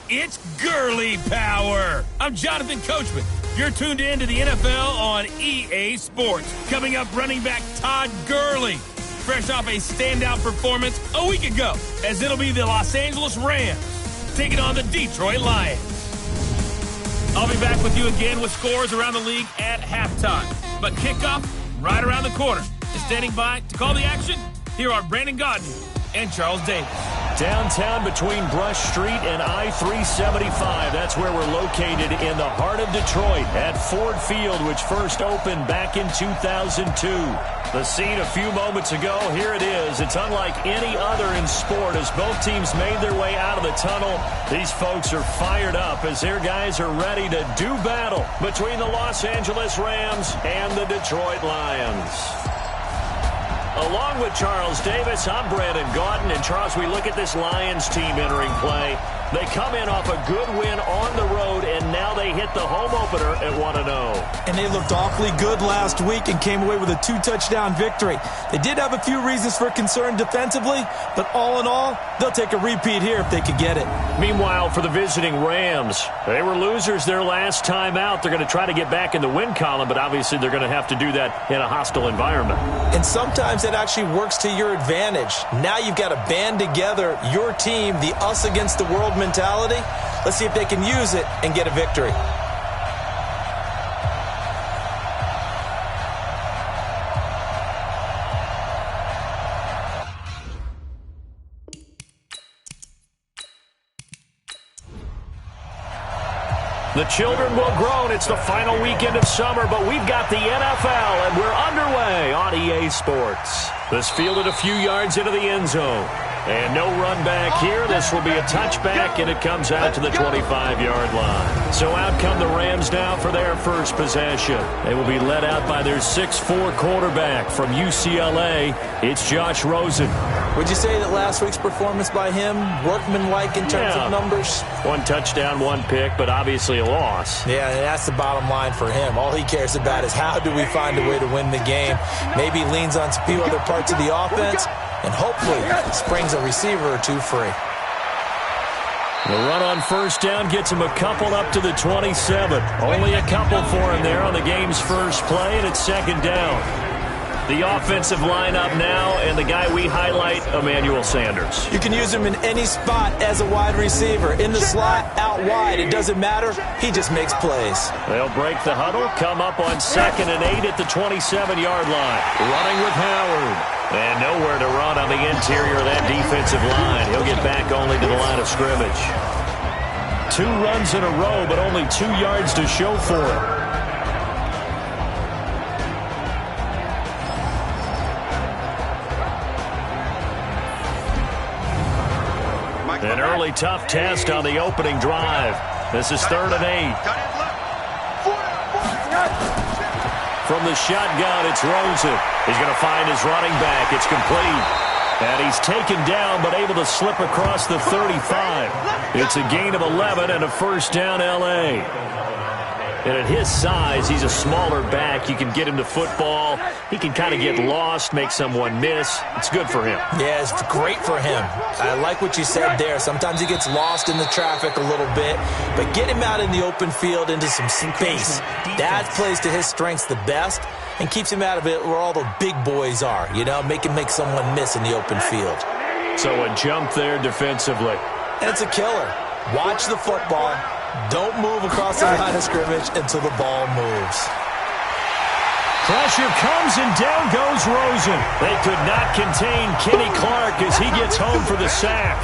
It's girly power. I'm Jonathan Coachman. You're tuned in to the NFL on EA Sports. Coming up, running back Todd Gurley, fresh off a standout performance a week ago, as it'll be the Los Angeles Rams taking on the Detroit Lions. I'll be back with you again with scores around the league at halftime. But kickoff right around the corner. And standing by to call the action, here are Brandon Gaudin and Charles Davis. Downtown between Brush Street and I-375. That's where we're located in the heart of Detroit at Ford Field, which first opened back in 2002. The scene a few moments ago, here it is. It's unlike any other in sport as both teams made their way out of the tunnel. These folks are fired up as their guys are ready to do battle between the Los Angeles Rams and the Detroit Lions. Along with Charles Davis, I'm Brandon Gaudin. And Charles, we look at this Lions team entering play. They come in off a good win on the road, and now they hit the home opener at 1-0. And they looked awfully good last week and came away with a 2-touchdown victory. They did have a few reasons for concern defensively, but all in all, they'll take a repeat here if they could get it. Meanwhile, for the visiting Rams, they were losers their last time out. They're going to try to get back in the win column, but obviously they're going to have to do that in a hostile environment. And sometimes it actually works to your advantage. Now you've got to band together your team, the us against the world mentality. Let's see if they can use it and get a victory. The children will groan. It's the final weekend of summer, but we've got the NFL, and we're underway on EA Sports. This fielded a few yards into the end zone. And no run back here. This will be a touchback, and it comes out to the 25-yard line. So out come the Rams now for their first possession. They will be led out by their 6'4 quarterback from UCLA. It's Josh Rosen. Would you say that last week's performance by him, workmanlike in terms of numbers? 1 touchdown, 1 pick, but obviously a loss. Yeah, and that's the bottom line for him. All he cares about is how do we find a way to win the game. Maybe he leans on a few other parts of the offense, and hopefully springs a receiver or two free. The run on first down gets him a couple up to the 27. Only a couple for him there on the game's first play, and it's second down. The offensive lineup now, and the guy we highlight, Emmanuel Sanders. You can use him in any spot as a wide receiver. In the slot, out wide, it doesn't matter. He just makes plays. They'll break the huddle, come up on 2nd and 8 at the 27-yard line. Running with Howard. And nowhere to run on the interior of that defensive line. He'll get back only to the line of scrimmage. 2 runs in a row, but only 2 yards to show for it. An early tough test on the opening drive. This is 3rd and 8. From the shotgun, it's Rosen. He's going to find his running back. It's complete. And he's taken down, but able to slip across the 35. It's a gain of 11 and a first down, L.A. And at his size, he's a smaller back. You can get him to football. He can kind of get lost, make someone miss. It's good for him. Yeah, it's great for him. I like what you said there. Sometimes he gets lost in the traffic a little bit, but get him out in the open field into some space. That plays to his strengths the best and keeps him out of it where all the big boys are, you know, make someone miss in the open field. So a jump there defensively. And it's a killer. Watch the football. Don't move across the line of scrimmage until the ball moves. Pressure comes, and down goes Rosen. They could not contain Kenny Clark as he gets home for the sack.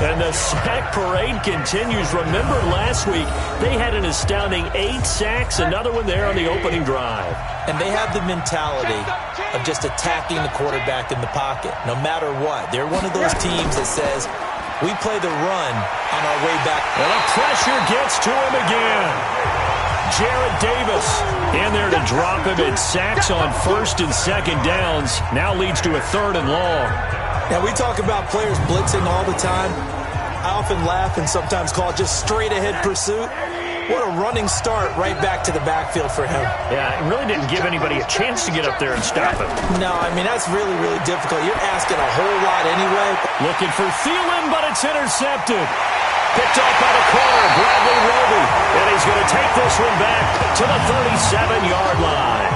And the sack parade continues. Remember last week, they had an astounding 8 sacks, another one there on the opening drive. And they have the mentality of just attacking the quarterback in the pocket, no matter what. They're one of those teams that says, we play the run on our way back. And the pressure gets to him again. Jarrett Davis in there to drop him, and sacks on 1st and 2nd downs. Now leads to a 3rd and long. Now, we talk about players blitzing all the time. I often laugh and sometimes call it just straight-ahead pursuit. What a running start right back to the backfield for him. Yeah, it really didn't give anybody a chance to get up there and stop him. No, I mean, that's really, really difficult. You're asking a whole lot anyway. Looking for Thielen, but it's intercepted. Picked off by the corner, Bradley Roby. And he's going to take this one back to the 37-yard line.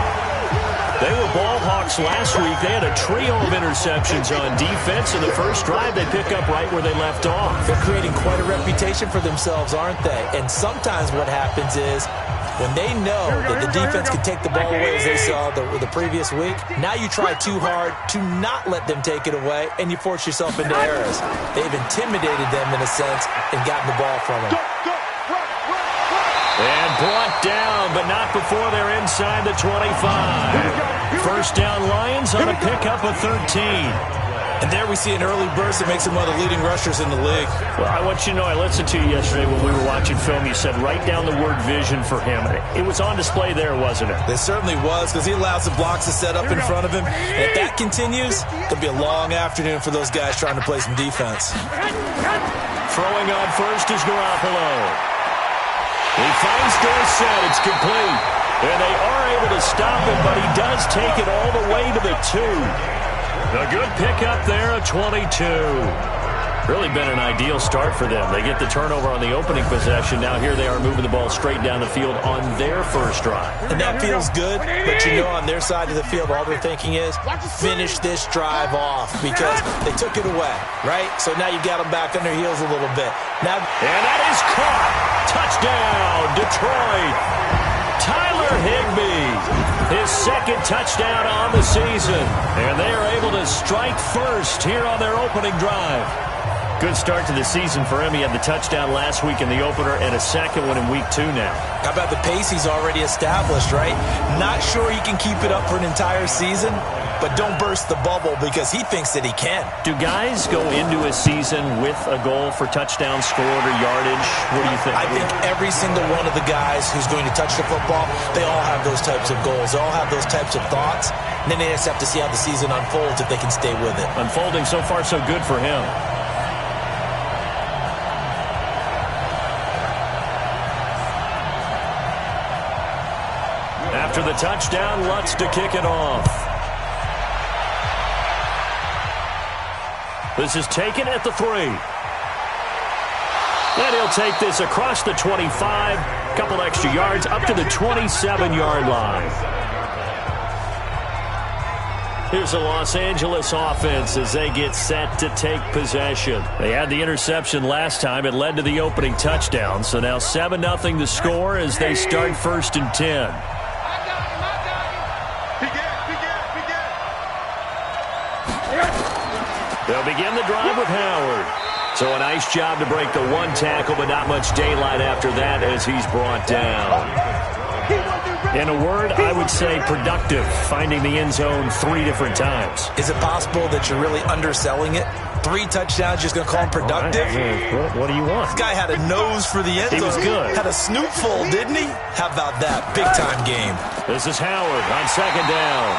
They were ball hawks last week. They had a trio of interceptions on defense. In the first drive, they pick up right where they left off. They're creating quite a reputation for themselves, aren't they? And sometimes what happens is when they know that the defense can take the ball away, as they saw the previous week, now you try too hard to not let them take it away, and you force yourself into errors. They've intimidated them, in a sense, and gotten the ball from them. And brought down, but not before they're inside the 25. First down Lions on a pickup of 13. And there we see an early burst that makes him one of the leading rushers in the league. Well, I want you to know, I listened to you yesterday when we were watching film. You said write down the word vision for him. It was on display there, wasn't it? It certainly was, because he allows the blocks to set up in front of him. And if that continues, it'll be a long afternoon for those guys trying to play some defense. Throwing on first is Garoppolo. He finds Dorsett. It's complete. And they are able to stop it, but he does take it all the way to the 2. A good pickup there, a 22. Really been an ideal start for them. They get the turnover on the opening possession. Now here they are moving the ball straight down the field on their first drive. And that feels good, but you know on their side of the field, all they're thinking is finish this drive off because they took it away, right? So now you got them back on their heels a little bit. Now, and that is caught. Touchdown, Detroit. Tyler Higbee, his second touchdown on the season. And they are able to strike first here on their opening drive. Good start to the season for him. He had the touchdown last week in the opener and a second one in week 2 now. How about the pace he's already established, right? Not sure he can keep it up for an entire season, but don't burst the bubble because he thinks that he can. Do guys go into a season with a goal for touchdown scored or yardage? What do you think? I think every single one of the guys who's going to touch the football, they all have those types of goals. They all have those types of thoughts. And then they just have to see how the season unfolds if they can stay with it. Unfolding so far so good for him. After the touchdown, Lutz to kick it off. This is taken at the 3. And he'll take this across the 25, couple extra yards, up to the 27-yard line. Here's the Los Angeles offense as they get set to take possession. They had the interception last time. It led to the opening touchdown. So now 7-0 the score as they start 1st and 10. They'll begin the drive with Howard. So a nice job to break the 1 tackle, but not much daylight after that as he's brought down. In a word, I would say productive, finding the end zone 3 different times. Is it possible that you're really underselling it? 3 touchdowns, just going to call him productive? What do you want? This guy had a nose for the end zone. He was good. Had a snoot full, didn't he? How about that? Big-time game. This is Howard on 2nd down.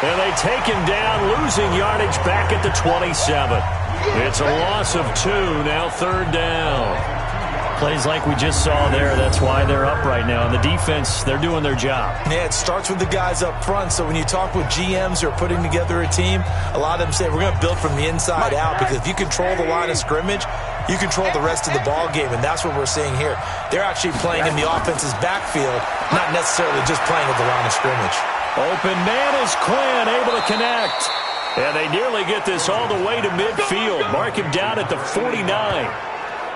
And they take him down, losing yardage back at the 27. It's a loss of 2, now 3rd down. Plays like we just saw there, that's why they're up right now. And the defense, they're doing their job. Yeah, it starts with the guys up front. So when you talk with GMs who are putting together a team, a lot of them say, we're going to build from the inside out, because if you control the line of scrimmage, you control the rest of the ball game, and that's what we're seeing here. They're actually playing in the offense's backfield, not necessarily just playing at the line of scrimmage. Open man is Quinn, able to connect. And they nearly get this all the way to midfield. Mark him down at the 49.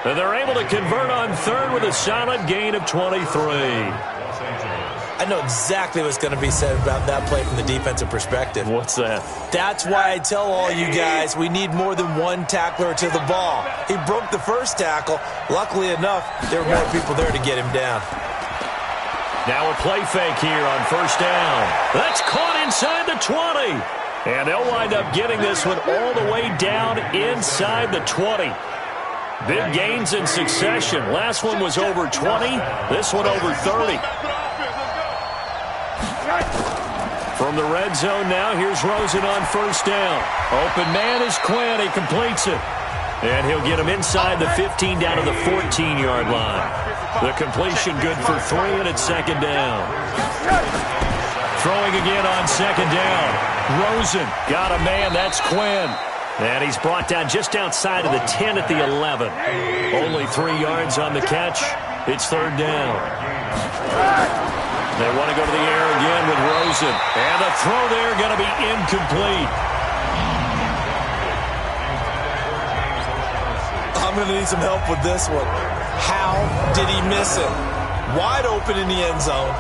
And they're able to convert on 3rd with a solid gain of 23. I know exactly what's going to be said about that play from the defensive perspective. What's that? That's why I tell all you guys we need more than 1 tackler to the ball. He broke the first tackle. Luckily enough, there were more people there to get him down. Now a play fake here on 1st down. That's caught inside the 20. And they'll wind up getting this one all the way down inside the 20. Big gains in succession. Last one was over 20. This one over 30. From the red zone now, here's Rosen on 1st down. Open man is Quinn. He completes it. And he'll get him inside the 15 down to the 14-yard line. The completion good for 3, and it's 2nd down. Throwing again on 2nd down. Rosen got a man. That's Quinn. And he's brought down just outside of the 10 at the 11. Only 3 yards on the catch. It's third down. They want to go to the air again with Rosen. And the throw there going to be incomplete. I'm going to need some help with this one. How did he miss it? Wide open in the end zone.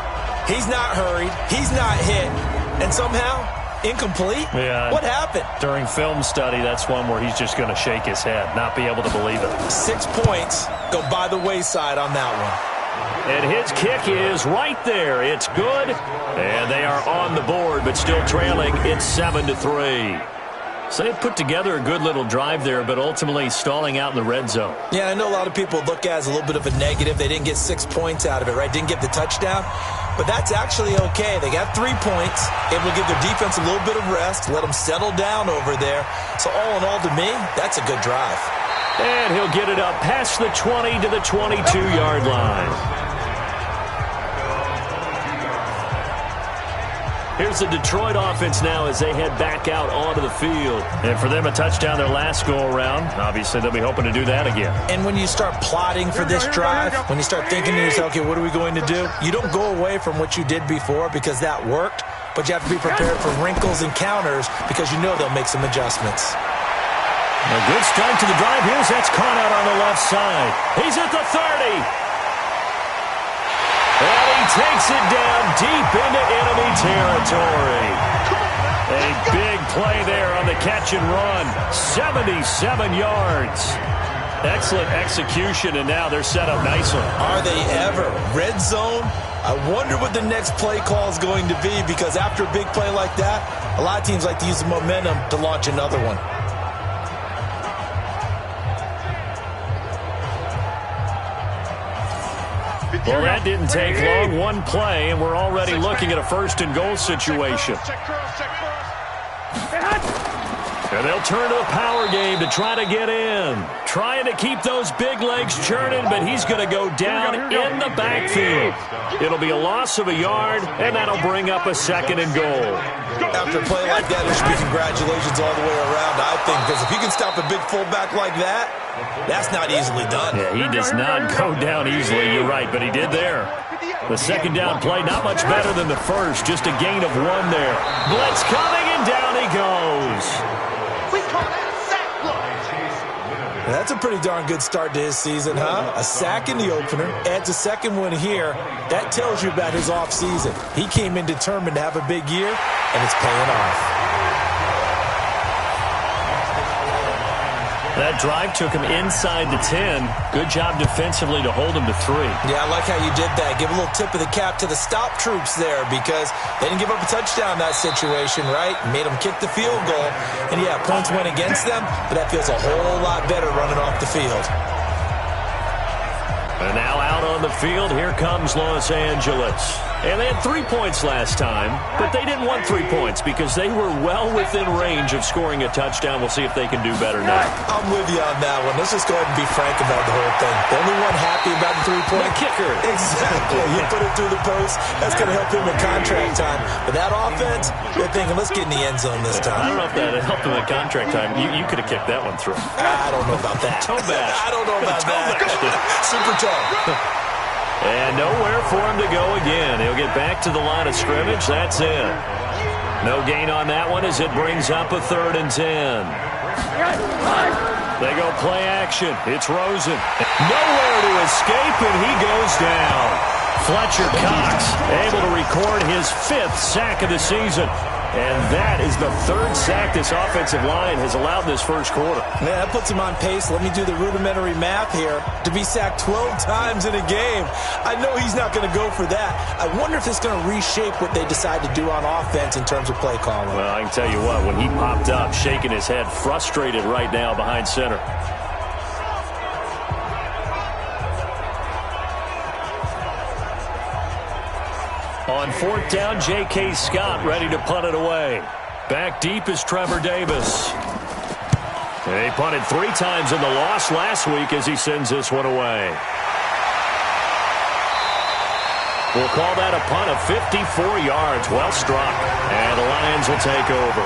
He's not hurried. He's not hit. And somehow, incomplete? Yeah. What happened? During film study, that's one where he's just going to shake his head, not be able to believe it. 6 points go by the wayside on that one. And his kick is right there. It's good. And they are on the board, but still trailing. It's 7-3. So they put together a good little drive there, but ultimately stalling out in the red zone. Yeah, I know a lot of people look at it as a little bit of a negative. They didn't get 6 points out of it, right? Didn't get the touchdown. But that's actually okay. They got 3 points. It will give their defense a little bit of rest, let them settle down over there. So all in all, to me, that's a good drive. And he'll get it up past the 20 to the 22-yard line. Here's the Detroit offense now as they head back out onto the field. And for them, a touchdown their last go-around. Obviously, they'll be hoping to do that again. And when you start plotting for this drive, when you start thinking to yourself, okay, what are we going to do? You don't go away from what you did before because that worked, but you have to be prepared for wrinkles and counters because you know they'll make some adjustments. A good start to the drive. That's caught out on the left side. He's at the 30. And he takes it down deep into enemy territory. A big play there on the catch and run. 77 yards. Excellent execution, and now they're set up nicely. Are they ever? Red zone? I wonder what the next play call is going to be because after a big play like that, a lot of teams like to use the momentum to launch another one. Well, that didn't take long. One play, and we're already looking at a first-and-goal situation. And they'll turn to the power game to try to get in. Trying to keep those big legs churning, but he's going to go down in the backfield. It'll be a loss of a yard, and that'll bring up a second and goal. After a play like that, there should be congratulations all the way around, I think, because if you can stop a big fullback like that, that's not easily done. Yeah, he does not go down easily, you're right, but he did there. The second down play, not much better than the first, just a gain of 1 there. Blitz coming, and down he goes. That's a pretty darn good start to his season, huh? A sack in the opener, adds a second one here. That tells you about his offseason. He came in determined to have a big year, and it's paying off. That drive took him inside the 10. Good job defensively to hold him to 3. Yeah, I like how you did that. Give a little tip of the cap to the stop troops there because they didn't give up a touchdown in that situation, right? Made them kick the field goal. And, yeah, points went against them, but that feels a whole lot better running off the field. And now out on the field, here comes Los Angeles. And they had 3 points last time, but they didn't want 3 points because they were well within range of scoring a touchdown. We'll see if they can do better now. I'm with you on that one. Let's just go ahead and be frank about the whole thing. The only one happy about the 3-point the kicker. Exactly. He put it through the post. That's going to help him in contract time. But that offense, they're thinking, let's get in the end zone this time. I don't know if that helped him in contract time. You could have kicked that one through. I don't know about that. Toe bash. I don't know about that. Super toe. And nowhere for him to go again. He'll get back to the line of scrimmage. That's it. No gain on that one as it brings up a 3rd and 10. They go play action. It's Rosen. Nowhere to escape, and he goes down. Fletcher Cox able to record his 5th sack of the season. And that is the 3rd sack this offensive line has allowed this first quarter. Yeah, that puts him on pace. Let me do the rudimentary math here. To be sacked 12 times in a game. I know he's not going to go for that. I wonder if it's going to reshape what they decide to do on offense in terms of play calling. Well, I can tell you what, when he popped up, shaking his head, frustrated right now behind center. On 4th down, J.K. Scott ready to punt it away. Back deep is Trevor Davis. And he punted 3 times in the loss last week as he sends this one away. We'll call that a punt of 54 yards. Well struck. And the Lions will take over.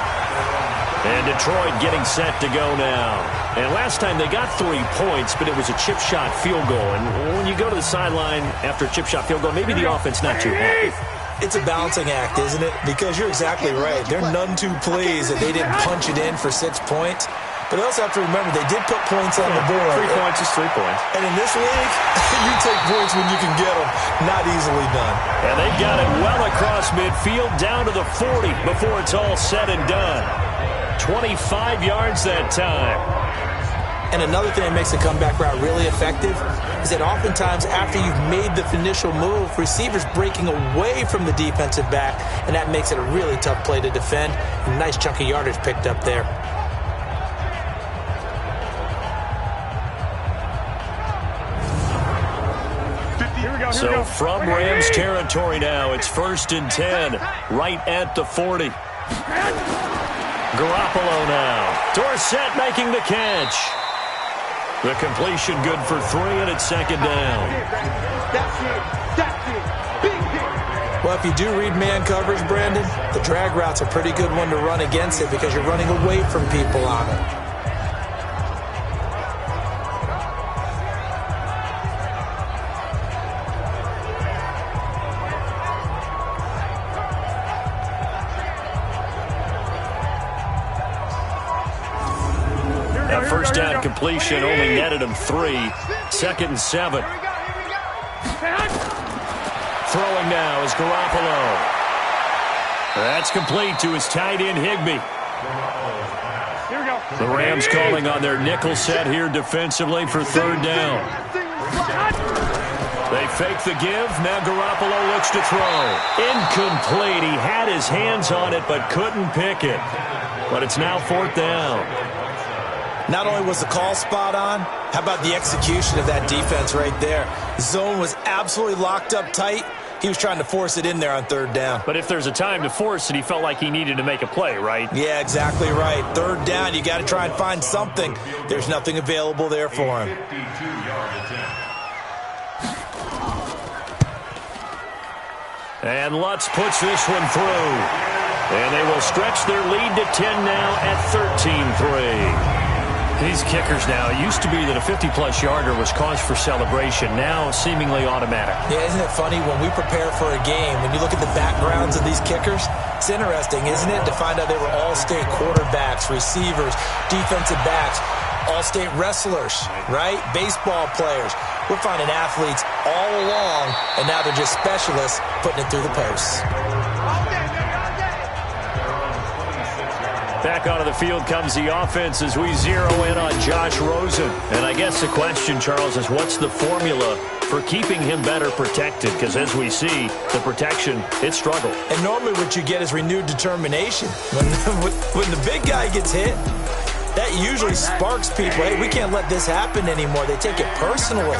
And Detroit getting set to go now. And last time they got 3 points, but it was a chip shot field goal. And when you go to the sideline after a chip shot field goal, maybe the offense not too happy. It's a balancing act, isn't it? Because you're exactly right. They're none too pleased that they didn't punch it in for 6 points. But they also have to remember they did put points on the board. 3 points is 3 points. And in this league, you take points when you can get them. Not easily done. And they've got it well across midfield down to the 40 before it's all said and done. 25 yards that time. And another thing that makes the comeback route really effective is that oftentimes after you've made the initial move, receivers breaking away from the defensive back, and that makes it a really tough play to defend. A nice chunk of yardage picked up there. So from Rams territory now, it's 1st and 10, right at the 40. Garoppolo now. Dorsett making the catch. The completion good for 3, and it's 2nd down. Well, if you do read man coverage, Brandon, the drag route's a pretty good one to run against it because you're running away from people on it. First down completion only netted him 3. 2nd and 7. Throwing now is Garoppolo. That's complete to his tight end, Higbee. The Rams calling on their nickel set here defensively for 3rd down. They fake the give. Now Garoppolo looks to throw. Incomplete. He had his hands on it but couldn't pick it. But it's now 4th down. Not only was the call spot on, how about the execution of that defense right there? The zone was absolutely locked up tight. He was trying to force it in there on 3rd down. But if there's a time to force it, he felt like he needed to make a play, right? Yeah, exactly right. 3rd down, you got to try and find something. There's nothing available there for him. And Lutz puts this one through. And they will stretch their lead to 10 now at 13-3. These kickers now, it used to be that a 50-plus yarder was cause for celebration. Now seemingly automatic. Yeah, isn't it funny? When we prepare for a game, when you look at the backgrounds of these kickers, it's interesting, isn't it, to find out they were all-state quarterbacks, receivers, defensive backs, all-state wrestlers, right? Baseball players. We're finding athletes all along, and now they're just specialists putting it through the posts. Back onto the field comes the offense as we zero in on Josh Rosen. And I guess the question, Charles, is what's the formula for keeping him better protected? Because as we see, the protection, it struggled. And normally what you get is renewed determination. When the big guy gets hit, that usually sparks people. Hey, we can't let this happen anymore. They take it personally.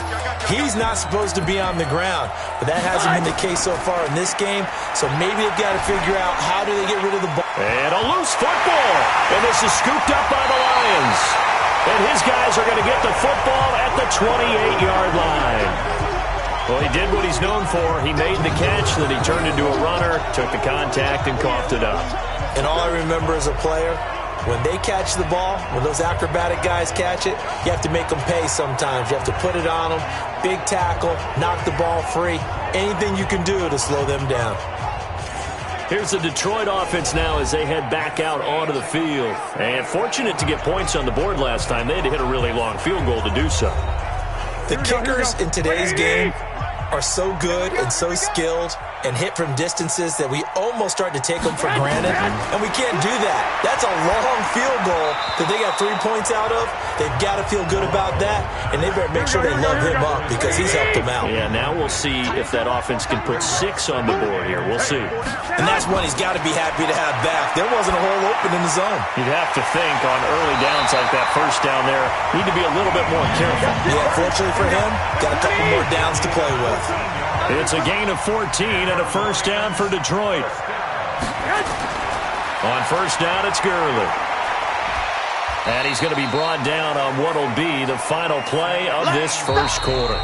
He's not supposed to be on the ground, but that hasn't been the case so far in this game. So maybe they've got to figure out how do they get rid of the ball. And a loose football. And this is scooped up by the Lions. And his guys are going to get the football at the 28-yard line. Well, he did what he's known for. He made the catch, then he turned into a runner, took the contact, and coughed it up. And all I remember as a player, when they catch the ball, when those acrobatic guys catch it, you have to make them pay sometimes. You have to put it on them, big tackle, knock the ball free. Anything you can do to slow them down. Here's the Detroit offense now as they head back out onto the field. And fortunate to get points on the board last time. They had to hit a really long field goal to do so. The kickers in today's game are so good and so skilled and hit from distances that we almost start to take them for granted, and we can't do that. That's a long field goal that they got 3 points out of. They've got to feel good about that, and they better make sure they love him up because he's helped them out. Yeah, now we'll see if that offense can put 6 on the board here. We'll see. And that's one he's got to be happy to have back. There wasn't a hole open in the zone. You'd have to think on early downs like that first down there, need to be a little bit more careful. Yeah, fortunately for him, got a couple more downs to play with. It's a gain of 14 and a first down for Detroit. On first down, it's Gurley. And he's going to be brought down on what will be the final play of this first quarter.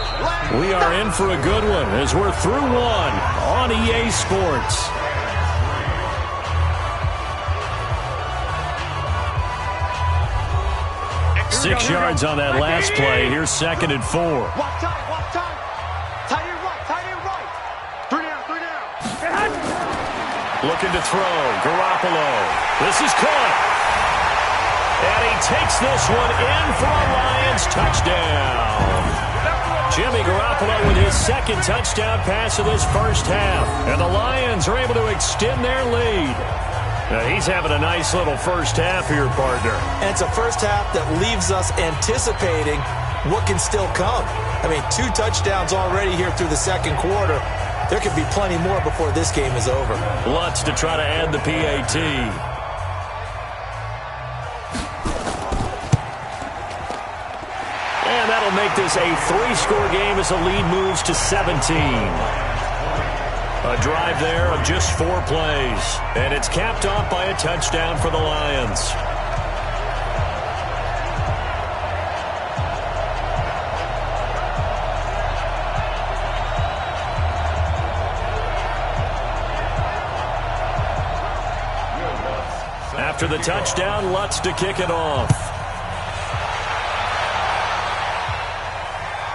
We are in for a good one as we're through one on EA Sports. 6 yards on that last play. Here's 2nd and 4. Walk tight, walk tight. Tight end right, tight end right. 3 down, 3 down. Looking to throw. Garoppolo. This is caught. And he takes this one in for a Lions touchdown. Jimmy Garoppolo with his 2nd touchdown pass of this first half. And the Lions are able to extend their lead. Now he's having a nice little first half here, partner. And it's a first half that leaves us anticipating what can still come. I mean, 2 touchdowns already here through the 2nd quarter. There could be plenty more before this game is over. Lutz to try to add the PAT. And that'll make this a 3-score game as the lead moves to 17. A drive there of just 4 plays. And it's capped off by a touchdown for the Lions. After the touchdown, Lutz to kick it off.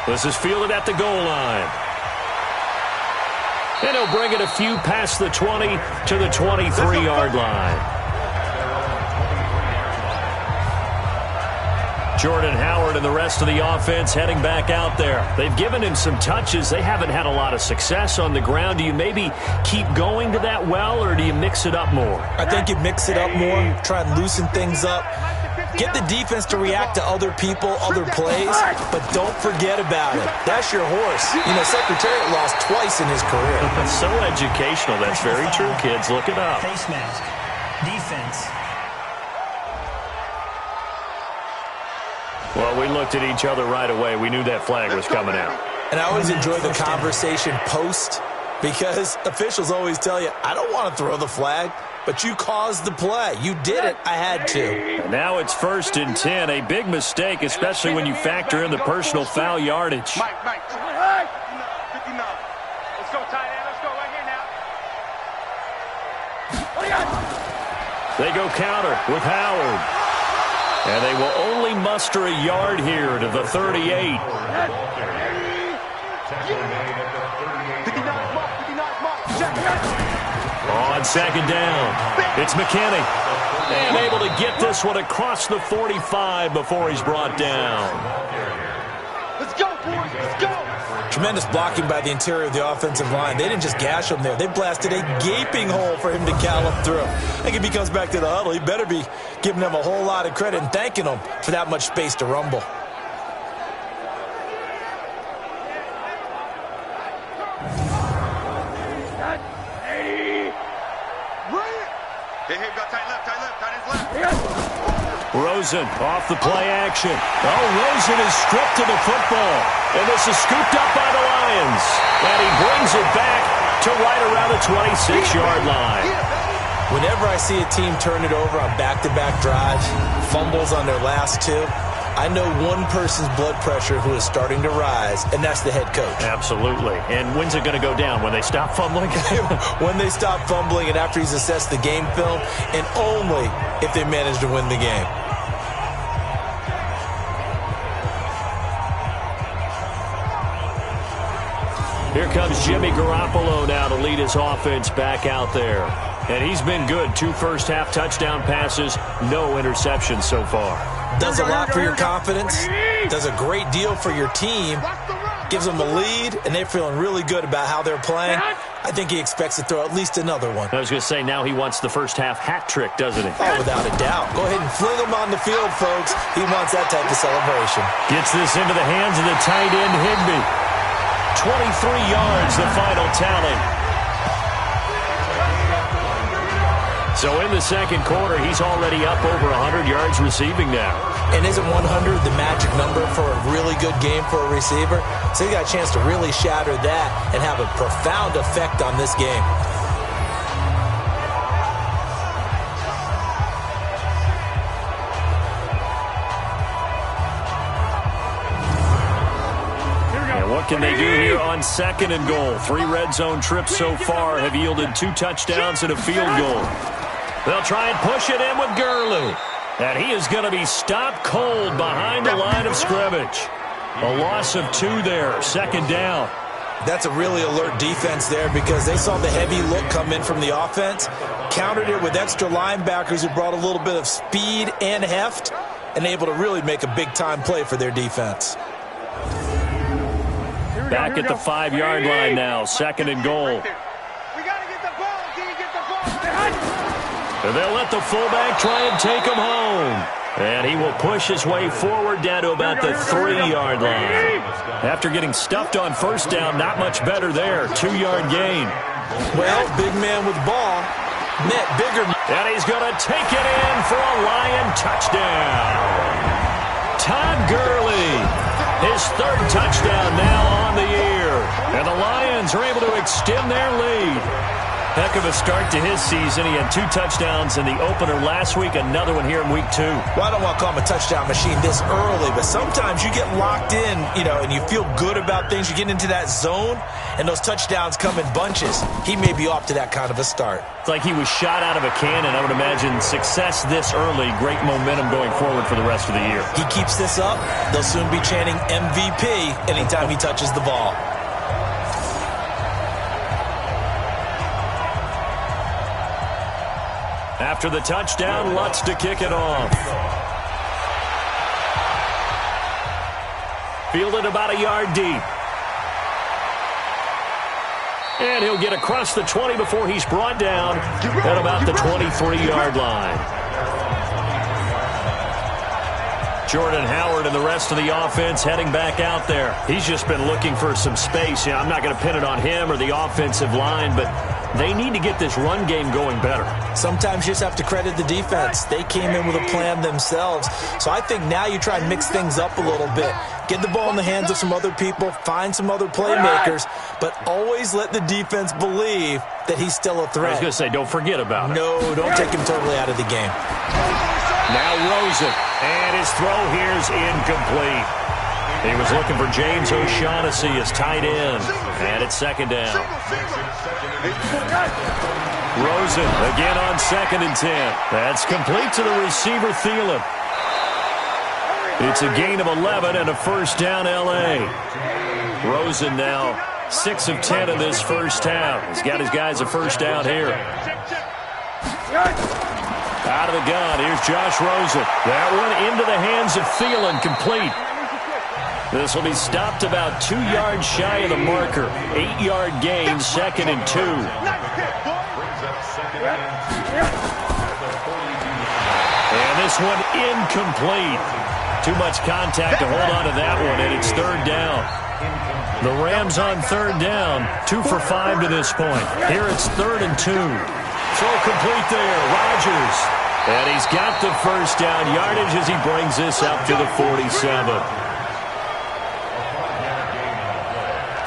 This is fielded at the goal line. And he'll bring it a few past the 20 to the 23-yard line. Jordan Howard and the rest of the offense heading back out there. They've given him some touches. They haven't had a lot of success on the ground. Do you maybe keep going to that well, or do you mix it up more? I think you mix it up more, try and loosen things up. Get the defense to react to other people, other plays, but don't forget about it. That's your horse. You know, Secretariat lost twice in his career. That's so educational. That's very true, kids. Look it up. Face mask. Defense. Well, we looked at each other right away. We knew that flag was coming out. And I always enjoy the conversation post, because officials always tell you, I don't want to throw the flag, but you caused the play. You did it. I had to. And now it's 1st and 10. A big mistake, especially when you factor in the personal foul yardage. Mike, 59. Let's go, tight end. Let's go right here now. They go counter with Howard. And they will only muster a yard here to the 38. On 2nd down, it's McKinney. And able to get this one across the 45 before he's brought down. Let's go, boys. Let's go. Tremendous blocking by the interior of the offensive line. They didn't just gash him there. They blasted a gaping hole for him to gallop through. I think if he comes back to the huddle, he better be giving them a whole lot of credit and thanking them for that much space to rumble. Rosen off the play action. Oh, Rosen is stripped to the football. And this is scooped up by the Lions. And he brings it back to right around the 26-yard line. Whenever I see a team turn it over on back-to-back drives, fumbles on their last 2, I know one person's blood pressure who is starting to rise, and that's the head coach. Absolutely. And when's it going to go down? When they stop fumbling? When they stop fumbling and after he's assessed the game film, and only if they manage to win the game. Here comes Jimmy Garoppolo now to lead his offense back out there. And he's been good. 2 first-half touchdown passes, no interceptions so far. Does a lot for your confidence, does a great deal for your team, gives them a lead, and they're feeling really good about how they're playing. I think he expects to throw at least another one. I was going to say, now he wants the first-half hat trick, doesn't he? Oh, without a doubt. Go ahead and fling him on the field, folks. He wants that type of celebration. Gets this into the hands of the tight end, Higbee. 23 yards, the final tally. So in the 2nd quarter, he's already up over 100 yards receiving now. And isn't 100 the magic number for a really good game for a receiver? So he got a chance to really shatter that and have a profound effect on this game. What can they do here on 2nd and goal? 3 red zone trips so far have yielded 2 touchdowns and a field goal. They'll try and push it in with Gurley. And he is going to be stopped cold behind of scrimmage. A loss of 2 there, second down. That's a really alert defense there because they saw the heavy look come in from the offense, countered it with extra linebackers who brought a little bit of speed and heft, and able to really make a big-time play for their defense. Back at the 5-yard line now, second and goal. We got to get the ball. Can you get the ball? And they'll let the fullback try and take him home. And he will push his way forward down to about the 3-yard line. After getting stuffed on first down, not much better there. 2-yard gain. Well, big man with ball. Net bigger. And he's going to take it in for a Lion touchdown. Todd Gurley, his 3rd touchdown now on the year. And the Lions are able to extend their lead. Heck of a start to his season. He had 2 touchdowns in the opener last week, another one here in week 2. Well, I don't want to call him a touchdown machine this early, but sometimes you get locked in, and you feel good about things. You get into that zone, and those touchdowns come in bunches. He may be off to that kind of a start. It's like he was shot out of a cannon. I would imagine success this early, great momentum going forward for the rest of the year. He keeps this up, they'll soon be chanting MVP anytime he touches the ball. After the touchdown, Lutz to kick it off. Fielded about a yard deep. And he'll get across the 20 before he's brought down at about the 23-yard line. Jordan Howard and the rest of the offense heading back out there. He's just been looking for some space. I'm not going to pin it on him or the offensive line, but they need to get this run game going better. Sometimes you just have to credit the defense. They came in with a plan themselves. So I think now you try and mix things up a little bit. Get the ball in the hands of some other people, find some other playmakers, but always let the defense believe that he's still a threat. I was going to say, don't forget about it. No, don't take him totally out of the game. Now Rosen, and his throw here's incomplete. He was looking for James O'Shaughnessy as tight end, and it's second down. Rosen again on 2nd and 10. That's complete to the receiver, Thielen. It's a gain of 11 and a first down, L.A. Rosen now 6 of 10 in this first half. He's got his guys a first down here. Out of the gun, here's Josh Rosen. That one into the hands of Thielen, complete. This will be stopped about 2 yards shy of the marker. 8-yard gain, 2nd and 2. And this one incomplete. Too much contact to hold on to that one, and it's 3rd down. The Rams on 3rd down, 2 for 5 to this point. Here it's 3rd and 2. Throw complete there, Rodgers. And he's got the first down yardage as he brings this up to the 47.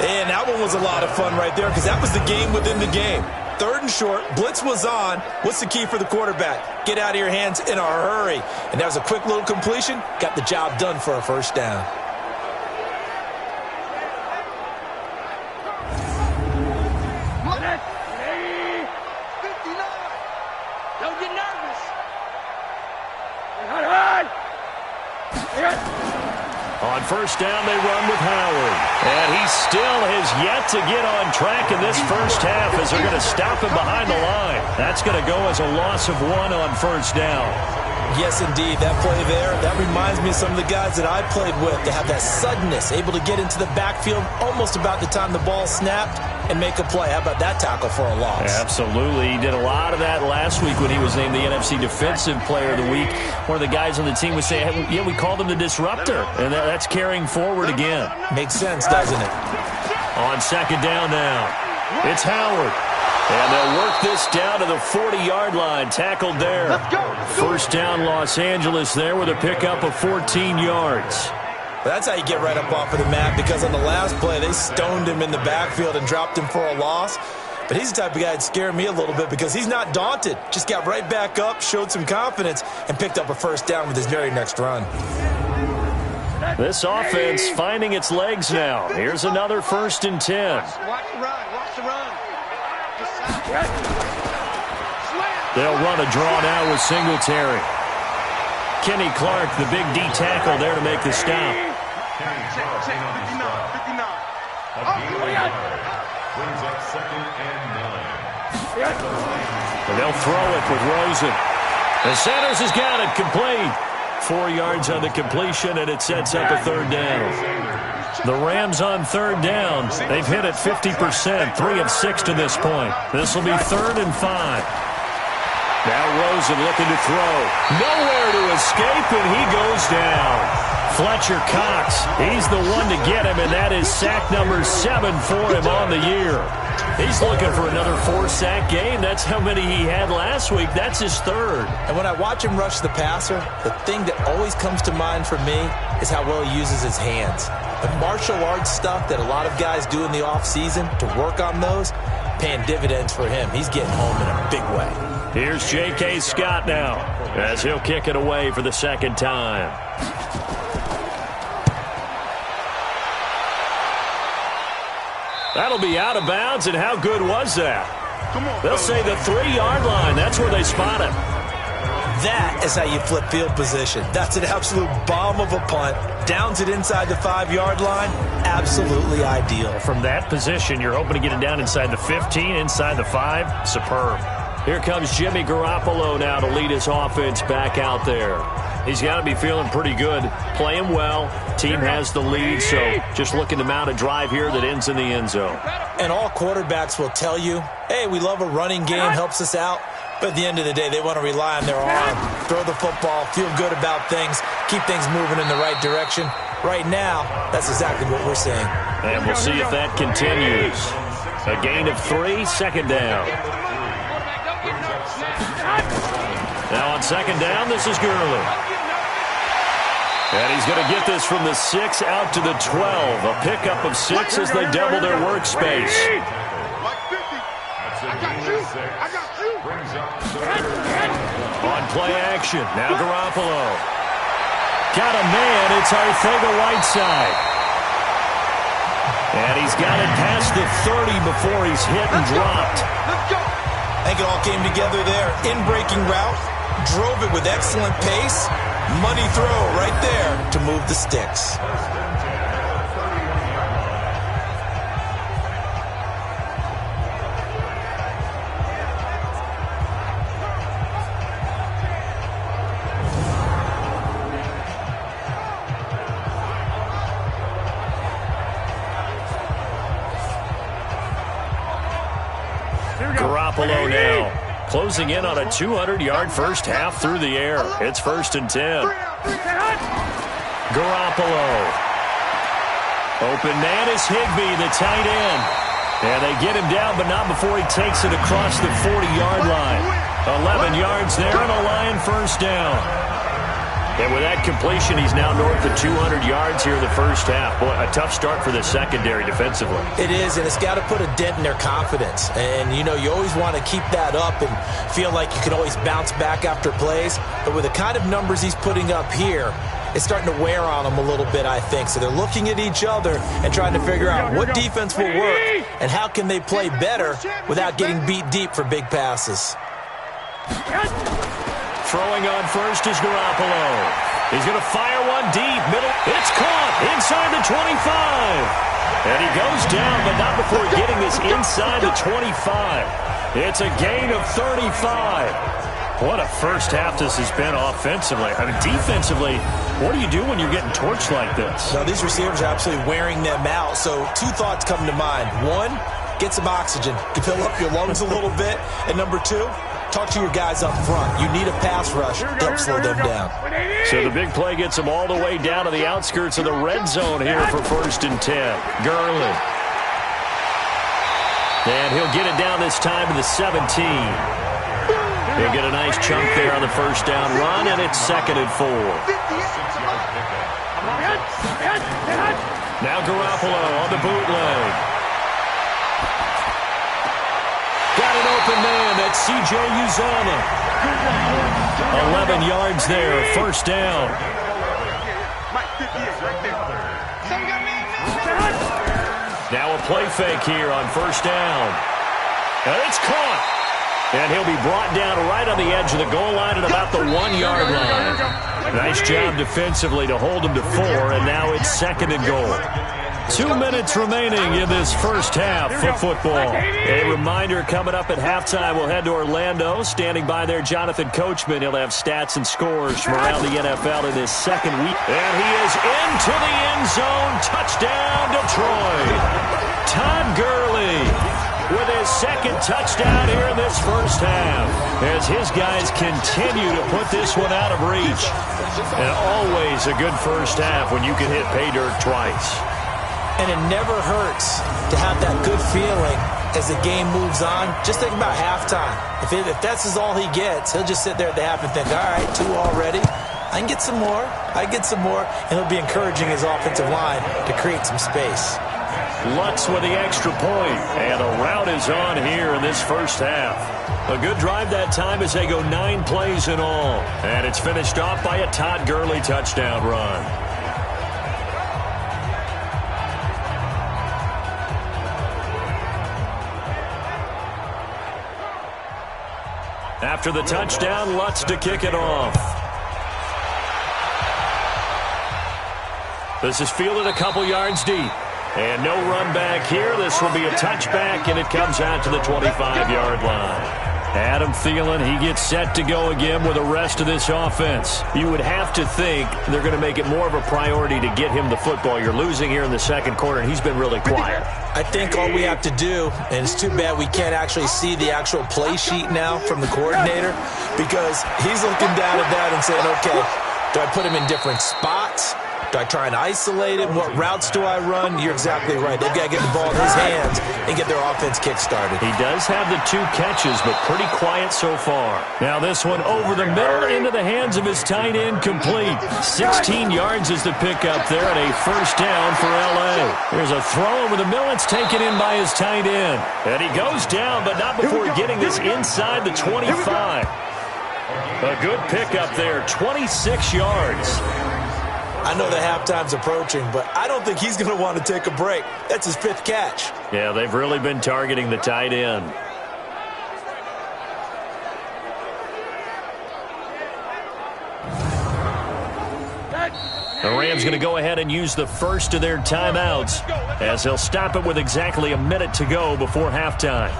And that one was a lot of fun right there because that was the game within the game. 3rd and short, blitz was on. What's the key for the quarterback? Get out of your hands in a hurry. And that was a quick little completion. Got the job done for a first down. Don't get nervous. On first down, they run with Howard. And he still has yet to get on track in this first half as they're going to stop him behind the line. That's going to go as a loss of 1 on first down. Yes, indeed. That play there, that reminds me of some of the guys that I played with. They have that suddenness, able to get into the backfield almost about the time the ball snapped and make a play. How about that tackle for a loss? Absolutely. He did a lot of that last week when he was named the NFC Defensive Player of the Week. One of the guys on the team would say, hey, yeah, we called him the disruptor. And that's carrying forward again. Makes sense, doesn't it? On second down now, it's Howard. And they'll work this down to the 40-yard line. Tackled there. First down, Los Angeles there with a pickup of 14 yards. That's how you get right up off of the mat, because on the last play, they stoned him in the backfield and dropped him for a loss. But he's the type of guy that scared me a little bit because he's not daunted. Just got right back up, showed some confidence, and picked up a first down with his very next run. This offense finding its legs now. Here's another 1st and 10. Watch the run. Watch the run. They'll run a draw now with Singletary. Kenny Clark, the big D tackle there to make the stop. Check, 59. Brings up 2nd and 9. And they'll throw it with Rosen. The Sanders has got it complete. 4 yards on the completion, and it sets up a 3rd down. The Rams on 3rd down. They've hit it 50%, 3 of 6 to this point. This will be 3rd and 5. Now Rosen looking to throw. Nowhere to escape, and he goes down. Fletcher Cox, he's the one to get him, and that is sack number 7 for him on the year. He's looking for another 4-sack game. That's how many he had last week. That's his 3rd. And when I watch him rush the passer, the thing that always comes to mind for me is how well he uses his hands. The martial arts stuff that a lot of guys do in the offseason to work on those, paying dividends for him. He's getting home in a big way. Here's J.K. Scott now as he'll kick it away for the 2nd time. That'll be out of bounds, and how good was that? They'll say the 3-yard line. That's where they spot him. That is how you flip field position. That's an absolute bomb of a punt. Downs it inside the 5-yard line. Absolutely ideal. From that position, you're hoping to get it down inside the 15, inside the 5. Superb. Here comes Jimmy Garoppolo now to lead his offense back out there. He's got to be feeling pretty good, playing well. Team has the lead, so just looking to mount a drive here that ends in the end zone. And all quarterbacks will tell you, hey, we love a running game, helps us out. But at the end of the day, they want to rely on their arm, throw the football, feel good about things, keep things moving in the right direction. Right now, that's exactly what we're seeing. And we'll see if that continues. A gain of 3, 2nd down. Now on 2nd down, this is Gurley. And he's going to get this from the 6 out to the 12. A pickup of 6 as they double their workspace. On play action, now Garoppolo. Got a man, it's Arcega-Whiteside. And he's got it past the 30 before he's hit and dropped. I think it all came together there. In-breaking route, drove it with excellent pace. Money throw right there to move the sticks. Garoppolo now. Closing in on a 200-yard first half through the air. It's 1st and 10. Garoppolo. Open man is Higbee, the tight end. And they get him down, but not before he takes it across the 40-yard line. 11 yards there and a Lion 1st down. And with that completion, he's now north of 200 yards here in the first half. Boy, a tough start for the secondary defensively. It is, and it's got to put a dent in their confidence. And, you know, you always want to keep that up and feel like you can always bounce back after plays. But with the kind of numbers he's putting up here, it's starting to wear on them a little bit, I think. So they're looking at each other and trying to figure out what defense will work and how can they play better without getting beat deep for big passes. Throwing on first is Garoppolo. He's going to fire one deep. Middle. It's caught inside the 25. And he goes down, but not before getting this inside the 25. It's a gain of 35. What a first half this has been offensively. I mean, defensively, what do you do when you're getting torched like this? Now, these receivers are absolutely wearing them out. So 2 thoughts come to mind. 1, get some oxygen to fill up your lungs a little bit. And number 2, talk to your guys up front. You need a pass rush to help slow them down. So the big play gets them all the way down to the outskirts of the red zone here for 1st and 10. Gurley. And he'll get it down this time to the 17. He'll get a nice chunk there on the first down run, and it's 2nd and 4. Now Garoppolo on the bootleg. Got an open man. That's C.J. Uzomah. 11 yards there. 1st down. Now a play fake here on 1st down. And it's caught. And he'll be brought down right on the edge of the goal line at about the 1-yard line. Nice job defensively to hold him to 4, and now it's 2nd and goal. 2 minutes remaining in this first half of football. A reminder, coming up at halftime, we'll head to Orlando. Standing by there, Jonathan Coachman. He'll have stats and scores from around the NFL in his second week. And he is into the end zone. Touchdown, Detroit. Todd Gurley with his second touchdown here in this first half, as his guys continue to put this one out of reach. And always a good first half when you can hit pay dirt twice. And it never hurts to have that good feeling as the game moves on. Just think about halftime. If that's all he gets, he'll just sit there at the half and think, all right, 2 already. I can get some more. And he'll be encouraging his offensive line to create some space. Lutz with the extra point, and the route is on here in this first half. A good drive that time as they go 9 plays in all. And it's finished off by a Todd Gurley touchdown run. After the touchdown, Lutz to kick it off. This is fielded a couple yards deep. And no run back here. This will be a touchback, and it comes out to the 25-yard line. Adam Thielen, he gets set to go again with the rest of this offense. You would have to think they're going to make it more of a priority to get him the football. You're losing here in the second quarter, and he's been really quiet. I think all we have to do, and it's too bad we can't actually see the actual play sheet now from the coordinator, because he's looking down at that and saying, okay, do I put him in different spots? Do I try and isolate him? What routes do I run? You're exactly right. They've got to get the ball in his hands and get their offense kick-started. He does have the 2 catches, but pretty quiet so far. Now this one over the middle into the hands of his tight end, complete. 16 yards is the pickup there, and a first down for L.A. There's a throw over the middle. It's taken in by his tight end. And he goes down, but not before getting this inside the 25. A good pickup there, 26 yards. I know the halftime's approaching, but I don't think he's going to want to take a break. That's his 5th catch. Yeah, they've really been targeting the tight end. The Rams going to go ahead and use the first of their timeouts, as they'll stop it with exactly a minute to go before halftime.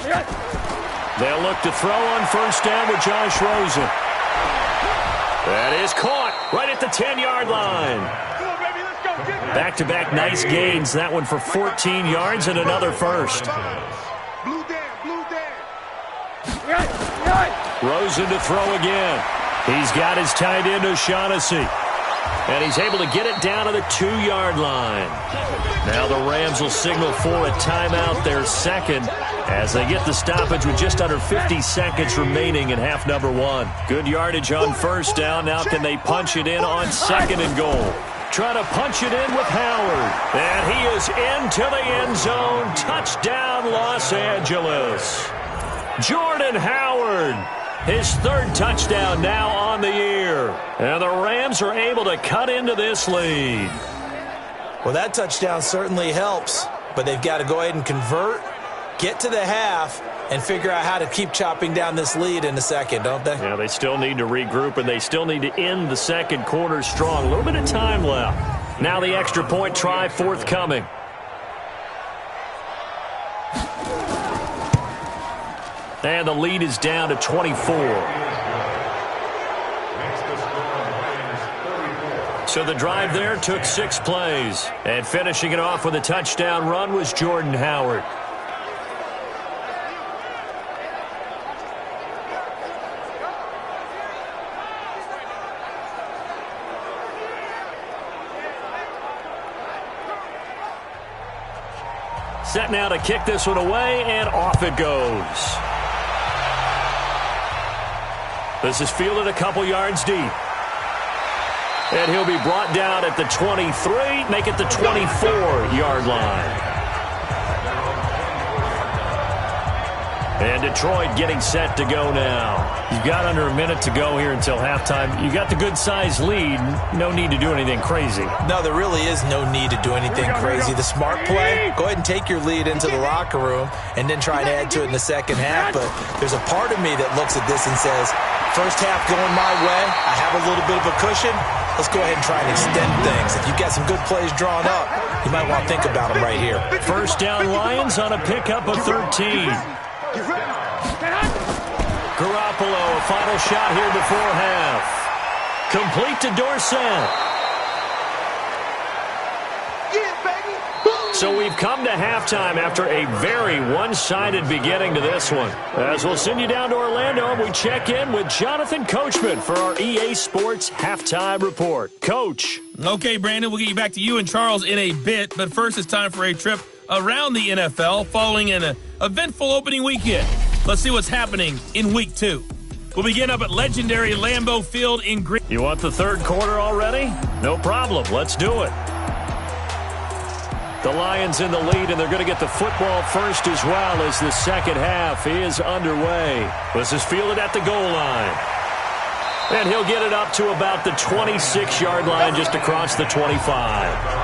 Check. They'll look to throw on first down with Josh Rosen. That is caught right at the 10-yard line. Back-to-back nice gains. That one for 14 yards and another first. Rosen to throw again. He's got his tight end O'Shaughnessy. And he's able to get it down to the 2-yard line. Now the Rams will signal for a timeout, their second, as they get the stoppage with just under 50 seconds remaining in half number 1. Good yardage on first down. Now can they punch it in on 2nd and goal? Try to punch it in with Howard. And he is into the end zone. Touchdown, Los Angeles. Jordan Howard. His 3rd touchdown now on the year. And the Rams are able to cut into this lead. Well, that touchdown certainly helps, but they've got to go ahead and convert, get to the half, and figure out how to keep chopping down this lead in the second, don't they? Yeah, they still need to regroup, and they still need to end the second quarter strong. A little bit of time left. Now the extra point try forthcoming. And the lead is down to 24. So the drive there took 6 plays. And finishing it off with a touchdown run was Jordan Howard. Set now to kick this one away, and off it goes. This is fielded a couple yards deep. And he'll be brought down at the 23, make it the 24-yard line. And Detroit getting set to go now. You've got under a minute to go here until halftime. You got the good-sized lead. No need to do anything crazy. No, there really is no need to do anything crazy. The smart play, go ahead and take your lead into the locker room and then try and add to it in the second half. But there's a part of me that looks at this and says, first half going my way, I have a little bit of a cushion. Let's go ahead and try and extend things. If you've got some good plays drawn up, you might want to think about them right here. First down Lions on a pickup of 13. Garoppolo, a final shot here before half. Complete to Dorsett. So we've come to halftime after a very one-sided beginning to this one. As we'll send you down to Orlando, and we check in with Jonathan Coachman for our EA Sports Halftime Report. Coach. Okay, Brandon, we'll get you back to you and Charles in a bit, but first it's time for a trip around the NFL following an eventful opening weekend. Let's see what's happening in Week 2. We'll begin up at legendary Lambeau Field in Green. You want the third quarter already? No problem. Let's do it. The Lions in the lead, and they're going to get the football first as well as the second half is underway. This is fielded at the goal line. And he'll get it up to about the 26-yard line just across the 25.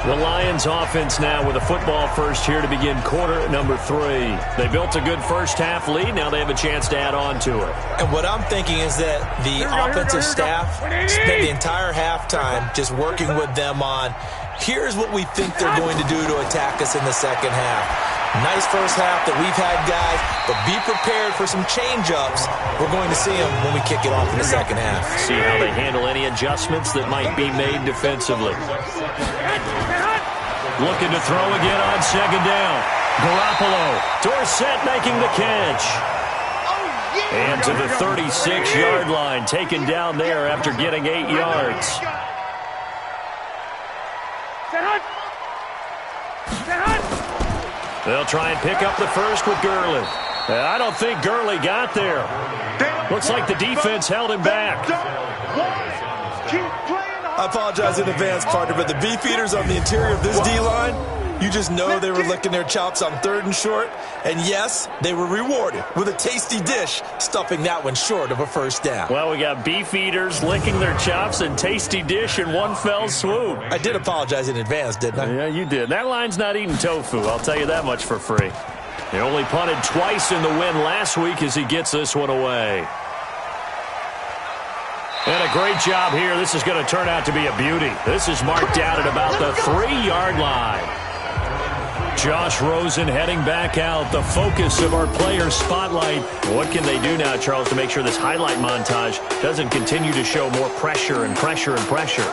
The Lions offense now with a football first here to begin quarter number 3. They built a good first half lead. Now they have a chance to add on to it. And what I'm thinking is that the offensive staff spent the entire halftime just working with them on, here's what we think they're going to do to attack us in the second half. Nice first half that we've had, guys, but be prepared for some change-ups. We're going to see them when we kick it off in the second half. See how they handle any adjustments that might be made defensively. Looking to throw again on second down. Garoppolo. Dorsett making the catch. And to the 36-yard line, taken down there after getting 8 yards. They'll try and pick up the first with Gurley. I don't think Gurley got there. Looks like the defense held him back. I apologize in advance, partner, but the beefeaters on the interior of this D-line, you just know they were licking their chops on 3rd and short. And yes, they were rewarded with a tasty dish, stuffing that one short of a first down. Well, we got beefeaters licking their chops and tasty dish in one fell swoop. I did apologize in advance, didn't I? Yeah, you did. That line's not eating tofu, I'll tell you that much for free. He only punted twice in the win last week as he gets this one away. And a great job here. This is going to turn out to be a beauty. This is marked out at about the 3-yard line. Josh Rosen heading back out, the focus of our player spotlight. What can they do now, Charles, to make sure this highlight montage doesn't continue to show more pressure and pressure and pressure?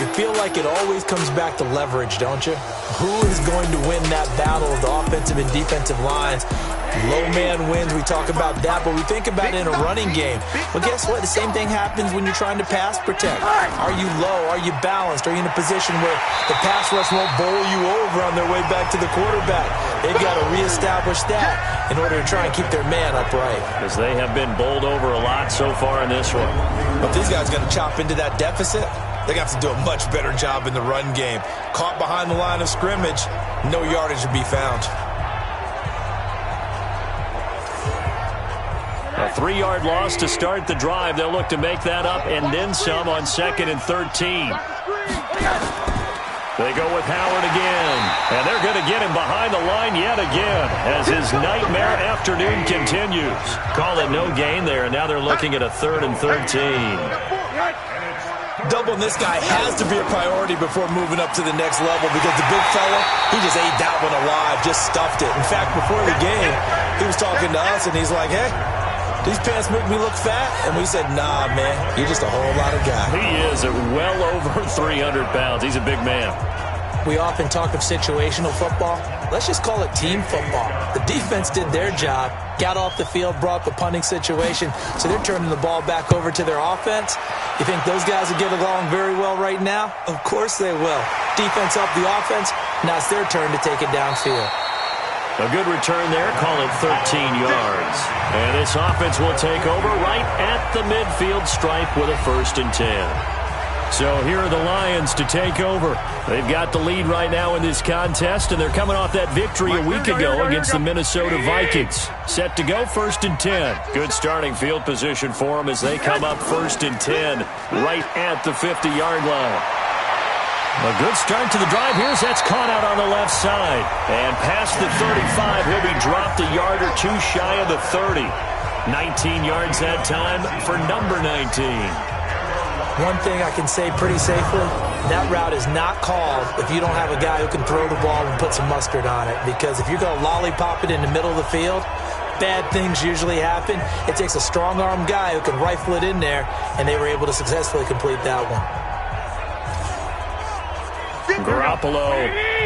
You feel like it always comes back to leverage, don't you? Who is going to win that battle of the offensive and defensive lines? Low man wins, we talk about that, but we think about it in a running game. Well, guess what? The same thing happens when you're trying to pass protect. Are you low? Are you balanced? Are you in a position where the pass rush won't bowl you over on their way back to the quarterback? They've got to reestablish that in order to try and keep their man upright. Because they have been bowled over a lot so far in this one. But these guys are going to chop into that deficit. They're going to have to do a much better job in the run game. Caught behind the line of scrimmage, no yardage to be found. A 3-yard loss to start the drive. They'll look to make that up and then some on 2nd and 13. They go with Howard again. And they're going to get him behind the line yet again as his nightmare afternoon continues. Call it no gain there, and now they're looking at a 3rd and 13. Doubling this guy has to be a priority before moving up to the next level because the big fella, he just ate that one alive, just stuffed it. In fact, before the game, he was talking to us, and he's like, hey, these pants make me look fat. And we said, nah, man, you're just a whole lot of guy. He is at well over 300 pounds. He's a big man. We often talk of situational football. Let's just call it team football. The defense did their job, got off the field, brought the punting situation, so they're turning the ball back over to their offense. You think those guys will get along very well right now? Of course they will. Defense up the offense. Now it's their turn to take it downfield. A good return there, call it 13 yards. And this offense will take over right at the midfield stripe with a 1st and 10. So here are the Lions to take over. They've got the lead right now in this contest, and they're coming off that victory a week ago against the Minnesota Vikings. Set to go 1st and 10. Good starting field position for them as they come up 1st and 10 right at the 50-yard line. A good start to the drive here as that's caught out on the left side. And past the 35, he'll be dropped a yard or two shy of the 30. 19 yards that time for number 19. One thing I can say pretty safely, that route is not called if you don't have a guy who can throw the ball and put some mustard on it. Because if you're going to lollipop it in the middle of the field, bad things usually happen. It takes a strong-arm guy who can rifle it in there, and they were able to successfully complete that one. Garoppolo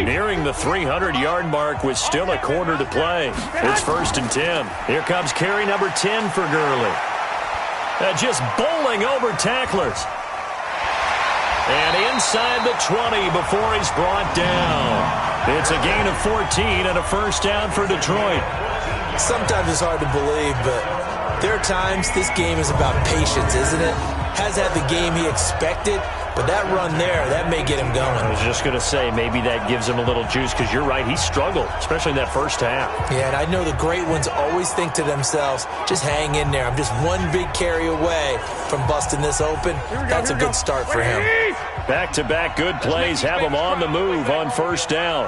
nearing the 300-yard mark with still a quarter to play. It's 1st and 10. Here comes carry number 10 for Gurley. Just bowling over tacklers. And inside the 20 before he's brought down. It's a gain of 14 and a first down for Detroit. Sometimes it's hard to believe, but there are times this game is about patience, isn't it? Has had the game he expected, but that run there, that may get him going. I was just going to say, maybe that gives him a little juice, because you're right, he struggled, especially in that first half. Yeah, and I know the great ones always think to themselves, just hang in there. I'm just one big carry away from busting this open. That's a good start for him. Back-to-back good plays have him on the move on first down.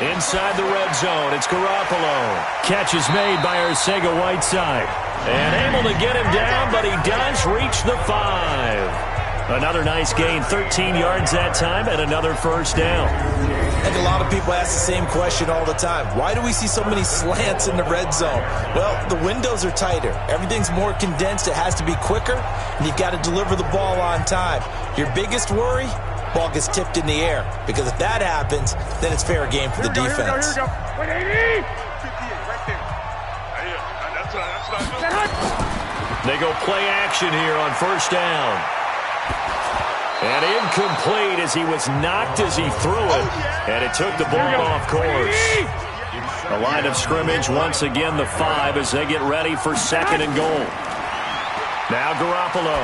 Inside the red zone, it's Garoppolo. Catch is made by Arcega-Whiteside. And able to get him down, but he does reach the 5. Another nice gain, 13 yards that time, and another first down. I think a lot of people ask the same question all the time. Why do we see so many slants in the red zone? Well, the windows are tighter. Everything's more condensed. It has to be quicker, and you've got to deliver the ball on time. Your biggest worry? Ball gets tipped in the air, because if that happens, then it's fair game for the defense. They go play action here on first down. And incomplete as he was knocked as he threw it. And it took the ball off course. The line of scrimmage once again the 5 as they get ready for 2nd and goal. Now Garoppolo.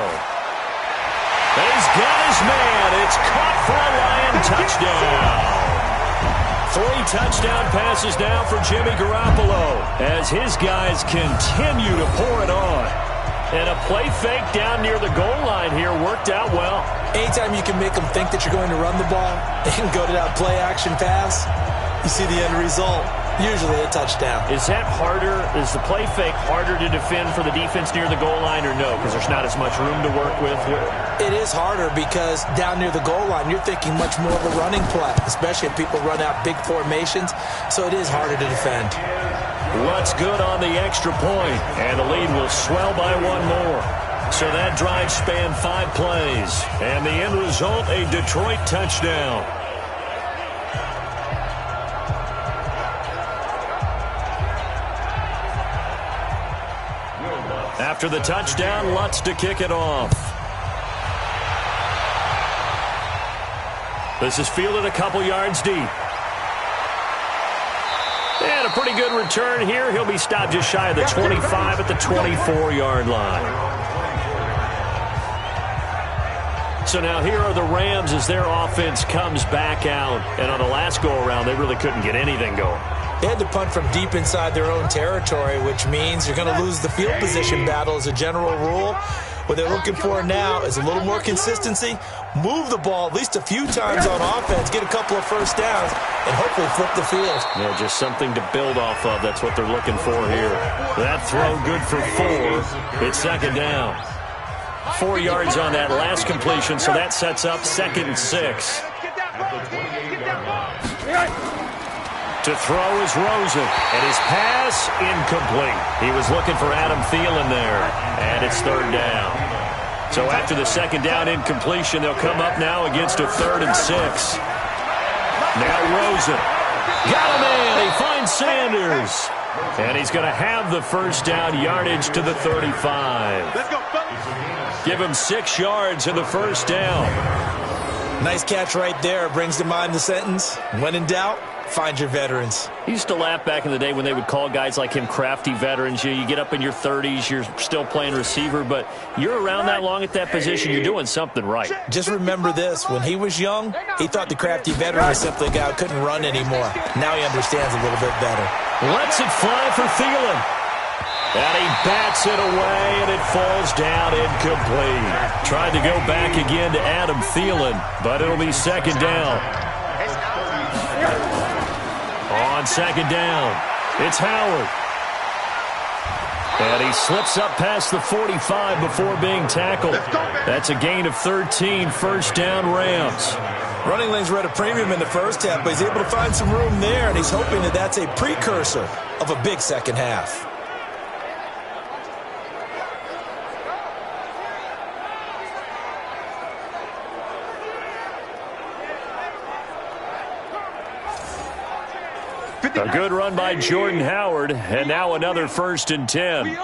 He's got his man. It's caught for a Lion touchdown. 3 touchdown passes now for Jimmy Garoppolo as his guys continue to pour it on. And a play fake down near the goal line here worked out well. Anytime you can make them think that you're going to run the ball and go to that play action pass, you see the end result. Usually a touchdown. Is that harder? Is the play fake harder to defend for the defense near the goal line or no? Because there's not as much room to work with. It is harder because down near the goal line, you're thinking much more of a running play, especially if people run out big formations. So it is harder to defend. What's good on the extra point? And the lead will swell by 1 more. So that drive spanned 5 plays. And the end result, a Detroit touchdown. After the touchdown, Lutz to kick it off. This is fielded a couple yards deep. And a pretty good return here. He'll be stopped just shy of the 25 at the 24-yard line. So now here are the Rams as their offense comes back out. And on the last go-around, they really couldn't get anything going. They had to punt from deep inside their own territory, which means you're going to lose the field position battle as a general rule. What they're looking for now is a little more consistency, move the ball at least a few times on offense, get a couple of first downs, and hopefully flip the field. Yeah, just something to build off of. That's what they're looking for here. That throw good for 4. It's 2nd down. 4 yards on that last completion, so that sets up 2nd and 6. To throw is Rosen, and his pass incomplete. He was looking for Adam Thielen there, and it's 3rd down. So after the 2nd down incompletion, they'll come up now against a 3rd and 6. Now Rosen. Got him in. He finds Sanders. And he's going to have the first down yardage to the 35. Let's go, Give him 6 yards in the first down. Nice catch right there. Brings to mind the sentence, when in doubt, find your veterans. He used to laugh back in the day when they would call guys like him crafty veterans. You get up in your 30s, you're still playing receiver, but you're around that long at that position, you're doing something right. Just remember this. When he was young, he thought the crafty veteran was simply a guy who couldn't run anymore. Now he understands a little bit better. Lets it fly for Thielen. And he bats it away, and it falls down incomplete. Tried to go back again to Adam Thielen, but it'll be second down. On second down, it's Howard. And he slips up past the 45 before being tackled. That's a gain of 13, first down Rams. Running lanes were at a premium in the first half, but he's able to find some room there, and he's hoping that that's a precursor of a big second half. A good run by Jordan Howard, and now another 1st and 10. And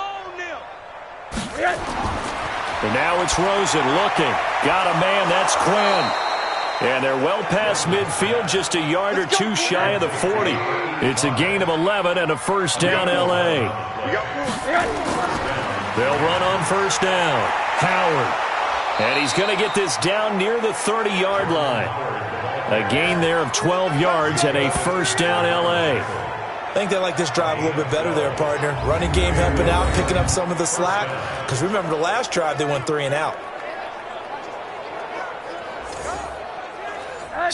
now it's Rosen looking. Got a man, that's Quinn. And they're well past midfield, just a yard or two shy of the 40. It's a gain of 11 and a first down L.A. They'll run on first down. Howard. And he's going to get this down near the 30-yard line. A gain there of 12 yards and a first down L.A. I think they like this drive a little bit better there, partner. Running game helping out, picking up some of the slack. Because remember, the last drive, they went 3 and out.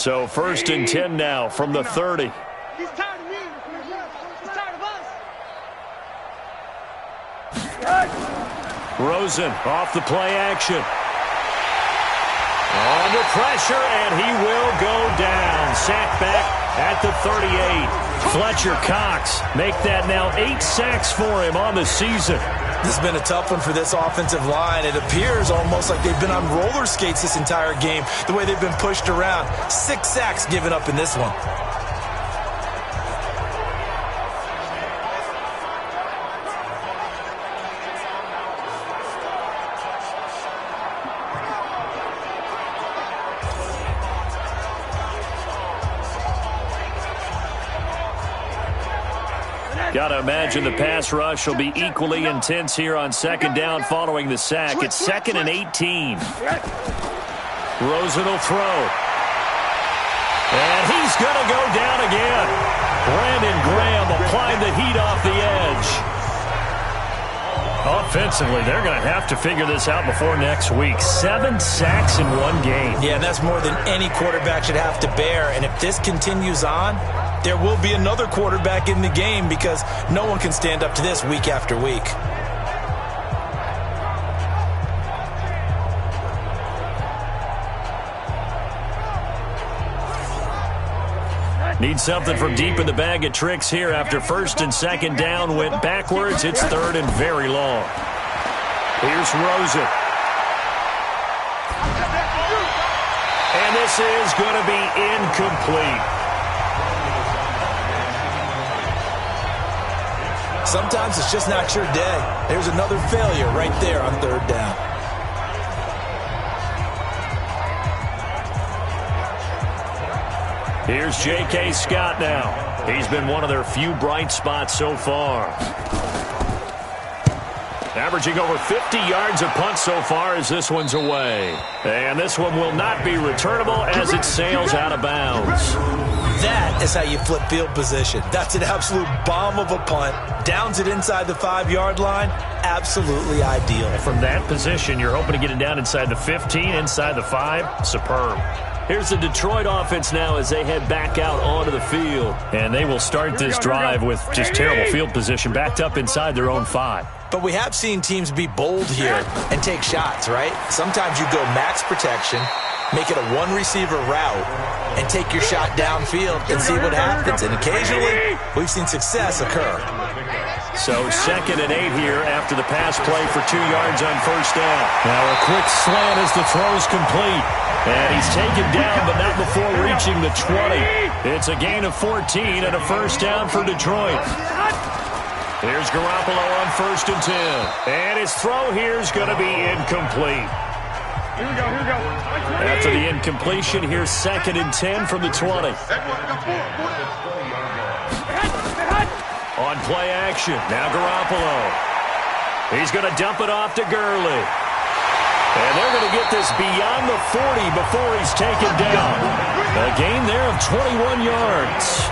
So 1st and 10 now from the 30. He's tired of me. He's tired of us. Rosen off the play action. Under pressure, and he will go down. Sack back at the 38. Fletcher Cox make that now 8 sacks for him on the season. This has been a tough one for this offensive line. It appears almost like they've been on roller skates this entire game, the way they've been pushed around. 6 sacks given up in this one. Got to imagine the pass rush will be equally intense here on second down following the sack. It's 2nd and 18. Rosen will throw. And he's going to go down again. Brandon Graham applied the heat off the edge. Offensively, they're going to have to figure this out before next week. 7 sacks in one game. Yeah, and that's more than any quarterback should have to bear. And if this continues on, there will be another quarterback in the game because no one can stand up to this week after week. Need something from deep in the bag of tricks here after 1st and 2nd down went backwards. It's 3rd and very long. Here's Rosen. And this is going to be incomplete. Sometimes it's just not your day. There's another failure right there on 3rd down. Here's J.K. Scott now. He's been one of their few bright spots so far. Averaging over 50 yards a punt so far as this one's away. And this one will not be returnable as it sails out of bounds. That is how you flip field position. That's an absolute bomb of a punt. Downs it inside the 5-yard line. Absolutely ideal. From that position, you're hoping to get it down inside the 15, inside the 5. Superb. Here's the Detroit offense now as they head back out onto the field. And they will start this drive with just terrible field position, backed up inside their own 5. But we have seen teams be bold here and take shots, right? Sometimes you go max protection, make it a one-receiver route, and take your shot downfield and see what happens. And occasionally, we've seen success occur. So 2nd and 8 here after the pass play for 2 yards on 1st down. Now a quick slant as the throw's complete. And he's taken down, but not before reaching the 20. It's a gain of 14 and a first down for Detroit. Here's Garoppolo on 1st and 10. And his throw here is going to be incomplete. After the incompletion, here's 2nd and 10 from the 20. On play action, now Garoppolo. He's going to dump it off to Gurley. And they're going to get this beyond the 40 before he's taken down. A gain there of 21 yards.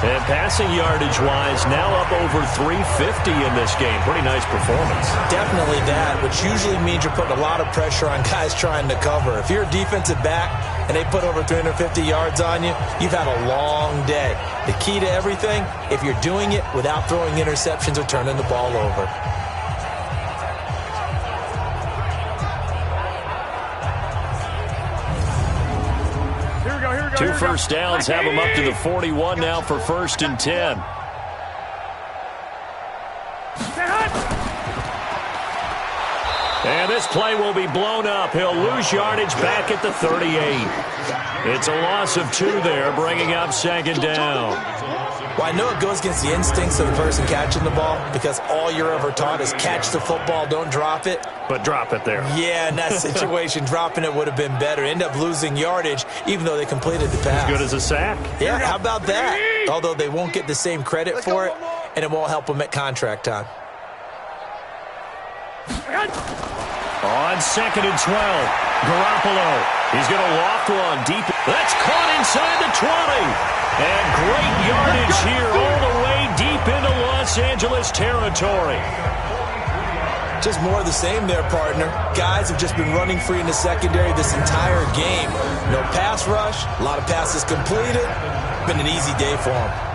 And passing yardage-wise, now up over 350 in this game. Pretty nice performance. Definitely that, which usually means you're putting a lot of pressure on guys trying to cover. If you're a defensive back and they put over 350 yards on you, you've had a long day. The key to everything, if you're doing it without throwing interceptions or turning the ball over. Two first downs have them up to the 41 now for 1st and 10. And this play will be blown up. He'll lose yardage back at the 38. It's a loss of 2 there, bringing up 2nd down. Well, I know it goes against the instincts of the person catching the ball because all you're ever taught is catch the football, don't drop it. But drop it there. Yeah, in that situation, dropping it would have been better. End up losing yardage, even though they completed the pass. As good as a sack. Yeah, how about that? Although they won't get the same credit for it, and it won't help them at contract time. On 2nd and 12, Garoppolo. He's going to loft one deep. That's caught inside the 20. And great yardage here all the way deep into Los Angeles territory. Just more of the same there, partner. Guys have just been running free in the secondary this entire game. No pass rush, a lot of passes completed. Been an easy day for them.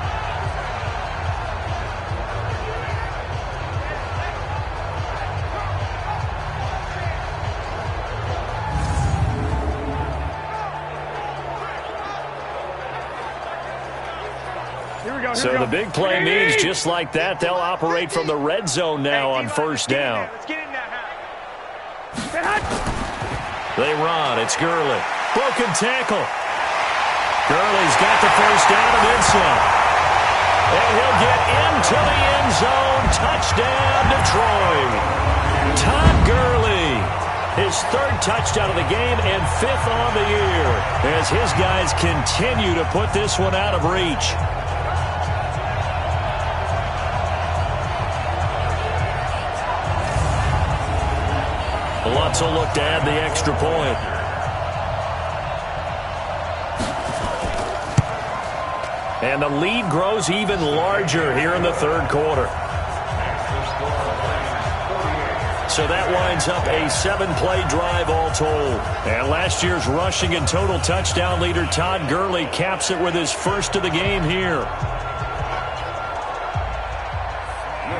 So the big play means just like that, they'll operate from the red zone now on 1st down. They run. It's Gurley. Broken tackle. Gurley's got the 1st down and then some. And he'll get into the end zone. Touchdown, Detroit. Todd Gurley. His 3rd touchdown of the game and 5th on the year as his guys continue to put this one out of reach. Lutz will look to add the extra point. And the lead grows even larger here in the 3rd quarter. So that winds up a 7-play drive all told. And last year's rushing and total touchdown leader Todd Gurley caps it with his 1st of the game here.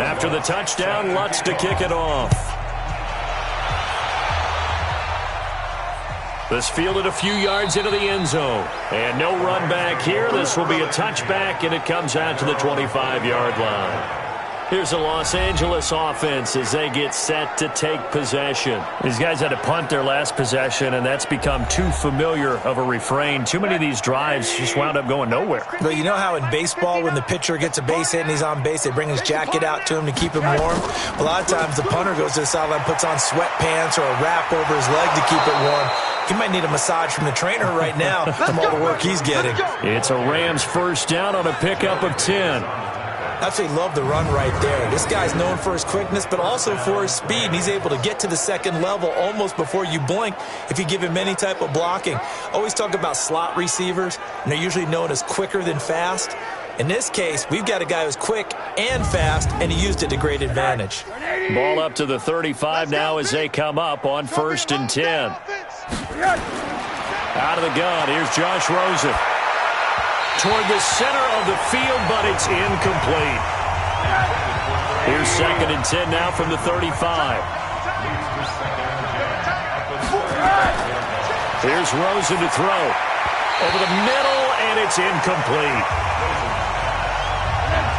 After the touchdown, Lutz to kick it off. This fielded a few yards into the end zone. And no run back here. This will be a touchback, and it comes out to the 25-yard line. Here's the Los Angeles offense as they get set to take possession. These guys had to punt their last possession, and that's become too familiar of a refrain. Too many of these drives just wound up going nowhere. But you know how in baseball, when the pitcher gets a base hit and he's on base, they bring his jacket out to him to keep him warm? A lot of times the punter goes to the sideline, puts on sweatpants or a wrap over his leg to keep it warm. He might need a massage from the trainer right now from all the work he's getting. It's a Rams 1st down on a pickup of 10. Absolutely love the run right there. This guy's known for his quickness, but also for his speed. And he's able to get to the 2nd level almost before you blink if you give him any type of blocking. Always talk about slot receivers, and they're usually known as quicker than fast. In this case, we've got a guy who's quick and fast, and he used it to great advantage. Ball up to the 35 now as they come up on 1st and 10. Out of the gun, here's Josh Rosen. Toward the center of the field, but it's incomplete. Here's 2nd and 10 now from the 35. Here's Rosen to throw. Over the middle, and it's incomplete.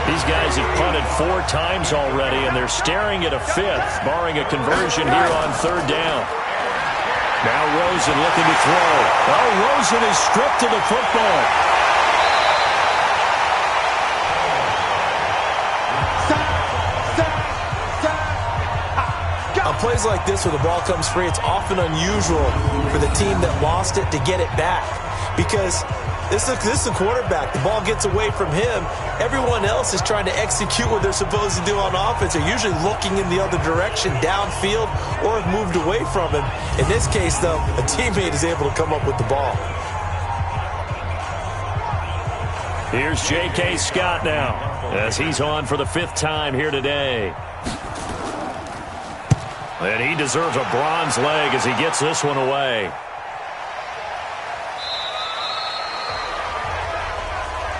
These guys have punted 4 times already, and they're staring at a 5th, barring a conversion here on 3rd down. Now Rosen looking to throw. Oh, Rosen is stripped of the football. plays like this where the ball comes free, it's often unusual for the team that lost it to get it back. Because this is a quarterback. The ball gets away from him. Everyone else is trying to execute what they're supposed to do on offense. They're usually looking in the other direction, downfield, or have moved away from him. In this case, though, a teammate is able to come up with the ball. Here's J.K. Scott now, as he's on for the 5th time here today. And he deserves a bronze leg as he gets this one away.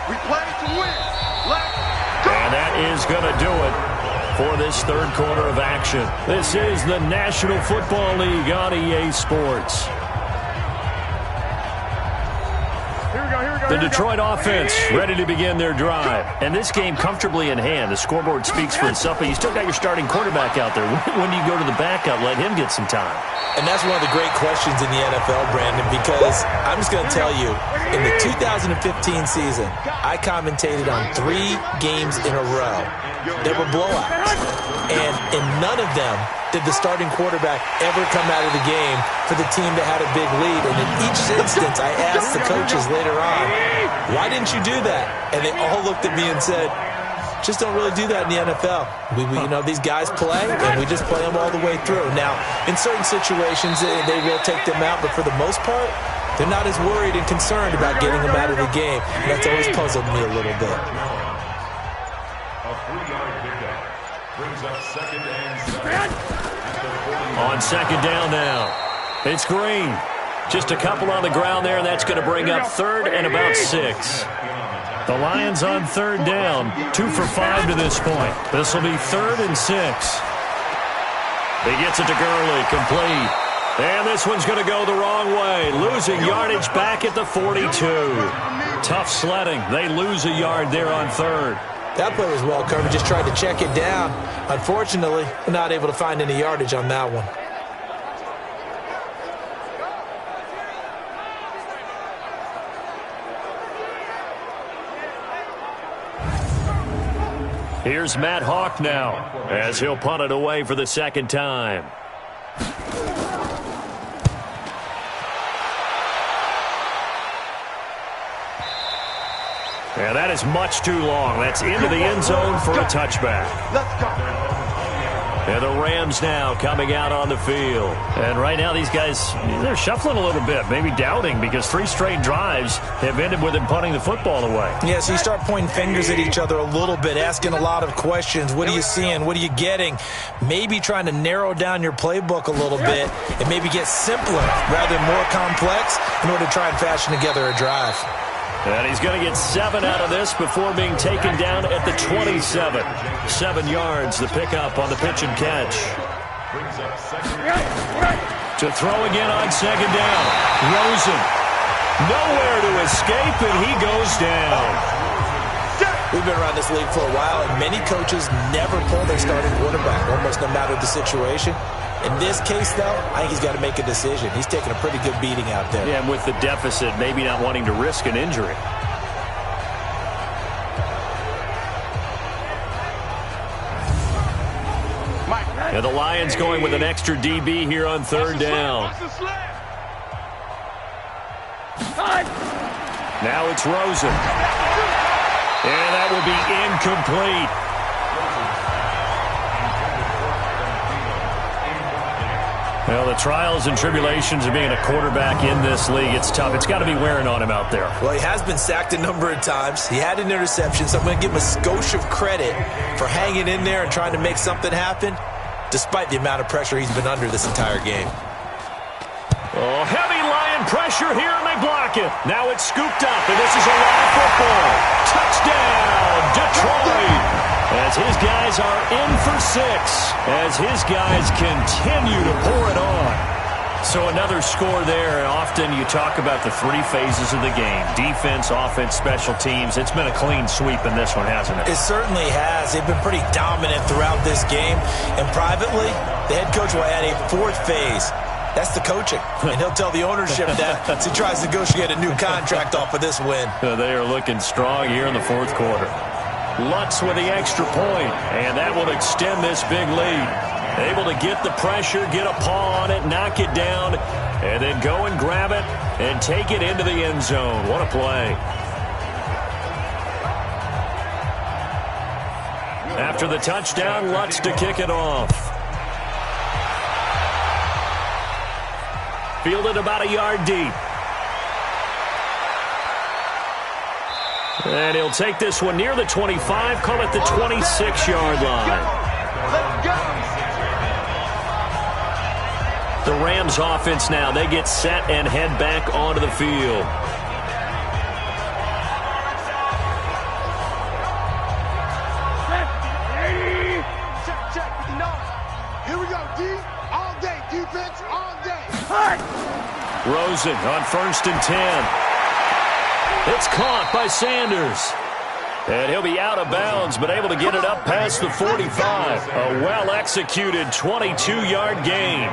We play to win. Let's go. And that is going to do it for this 3rd quarter of action. This is the National Football League on EA Sports. The Detroit offense ready to begin their drive. And this game comfortably in hand. The scoreboard speaks for itself, but you still got your starting quarterback out there. When do you go to the backup, let him get some time? And that's one of the great questions in the NFL, Brandon, because I'm just going to tell you, in the 2015 season, I commentated on 3 games in a row. They were blowouts. And in none of them did the starting quarterback ever come out of the game for the team that had a big lead. And in each instance, I asked the coaches later on, why didn't you do that? And they all looked at me and said, just don't really do that in the NFL. These guys play, and we just play them all the way through. Now, in certain situations, they will take them out, but for the most part, they're not as worried and concerned about getting them out of the game. And that's always puzzled me a little bit. A 3-yard pickup brings up 2nd and 7. On 2nd down now, it's Green. Just a couple on the ground there, and that's going to bring up 3rd and about 6. The Lions on 3rd down, 2 for 5 to this point. This will be 3rd and 6. He gets it to Gurley, complete. And this one's going to go the wrong way, losing yardage back at the 42. Tough sledding. They lose a yard there on 3rd. That play was well covered, just tried to check it down. Unfortunately, not able to find any yardage on that one. Here's Matt Hawk now, as he'll punt it away for the 2nd time. And that is much too long. That's into the end zone for a touchback. Let's go. And the Rams now coming out on the field. And right now these guys, they're shuffling a little bit, maybe doubting, because 3 straight drives have ended with them punting the football away. Yeah, so you start pointing fingers at each other a little bit, asking a lot of questions. What are you seeing? What are you getting? Maybe trying to narrow down your playbook a little bit and maybe get simpler rather than more complex in order to try and fashion together a drive. And he's going to get 7 out of this before being taken down at the 27. 7 yards, the pickup on the pitch and catch. To throw again on 2nd down. Rosen. Nowhere to escape, and he goes down. We've been around this league for a while, and many coaches never pull their starting quarterback, almost no matter the situation. In this case, though, I think he's got to make a decision. He's taking a pretty good beating out there. Yeah, and with the deficit, maybe not wanting to risk an injury. And the Lions going with an extra DB here on 3rd down. Now it's Rosen. And that will be incomplete. Well, the trials and tribulations of being a quarterback in this league, it's tough. It's got to be wearing on him out there. Well, he has been sacked a number of times. He had an interception, so I'm going to give him a skosh of credit for hanging in there and trying to make something happen, despite the amount of pressure he's been under this entire game. Oh, heavy Lion pressure here, and they block it. Now it's scooped up, and this is a live football. Touchdown, Detroit. As his guys are in for 6, as his guys continue to pour it on. So another score there, and often you talk about the 3 phases of the game. Defense, offense, special teams. It's been a clean sweep in this one, hasn't it? It certainly has. They've been pretty dominant throughout this game. And privately, the head coach will add a 4th phase. That's the coaching. And he'll tell the ownership that as he tries to negotiate a new contract off of this win. They are looking strong here in the 4th quarter. Lutz with the extra point, and that will extend this big lead. Able to get the pressure, get a paw on it, knock it down, and then go and grab it and take it into the end zone. What a play. After the touchdown, Lutz to kick it off. Fielded about a yard deep. And he'll take this one near the 25, call it the 26-yard line. Let's go. The Rams offense now, they get set and head back onto the field. Check, 59. Here we go, D. All day, defense, all day. Rosen on 1st and 10. It's caught by Sanders. And he'll be out of bounds, but able to get it up past the 45. A well-executed 22-yard gain.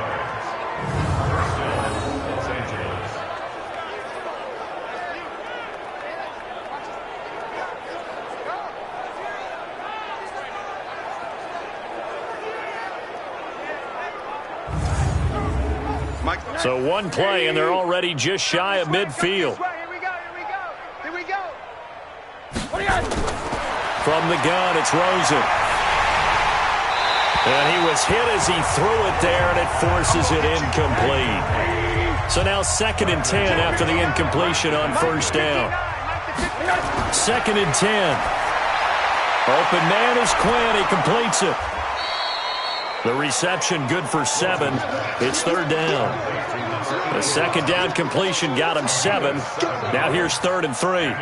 So one play, and they're already just shy of midfield. Here we go. From the gun, it's Rosen. And he was hit as he threw it there, and it forces it incomplete. So now 2nd and 10 after the incompletion on 1st down. 2nd and 10. Open man is Quinn. He completes it. The reception good for 7. It's 3rd down. The 2nd down completion got him 7. Now here's 3rd and 3.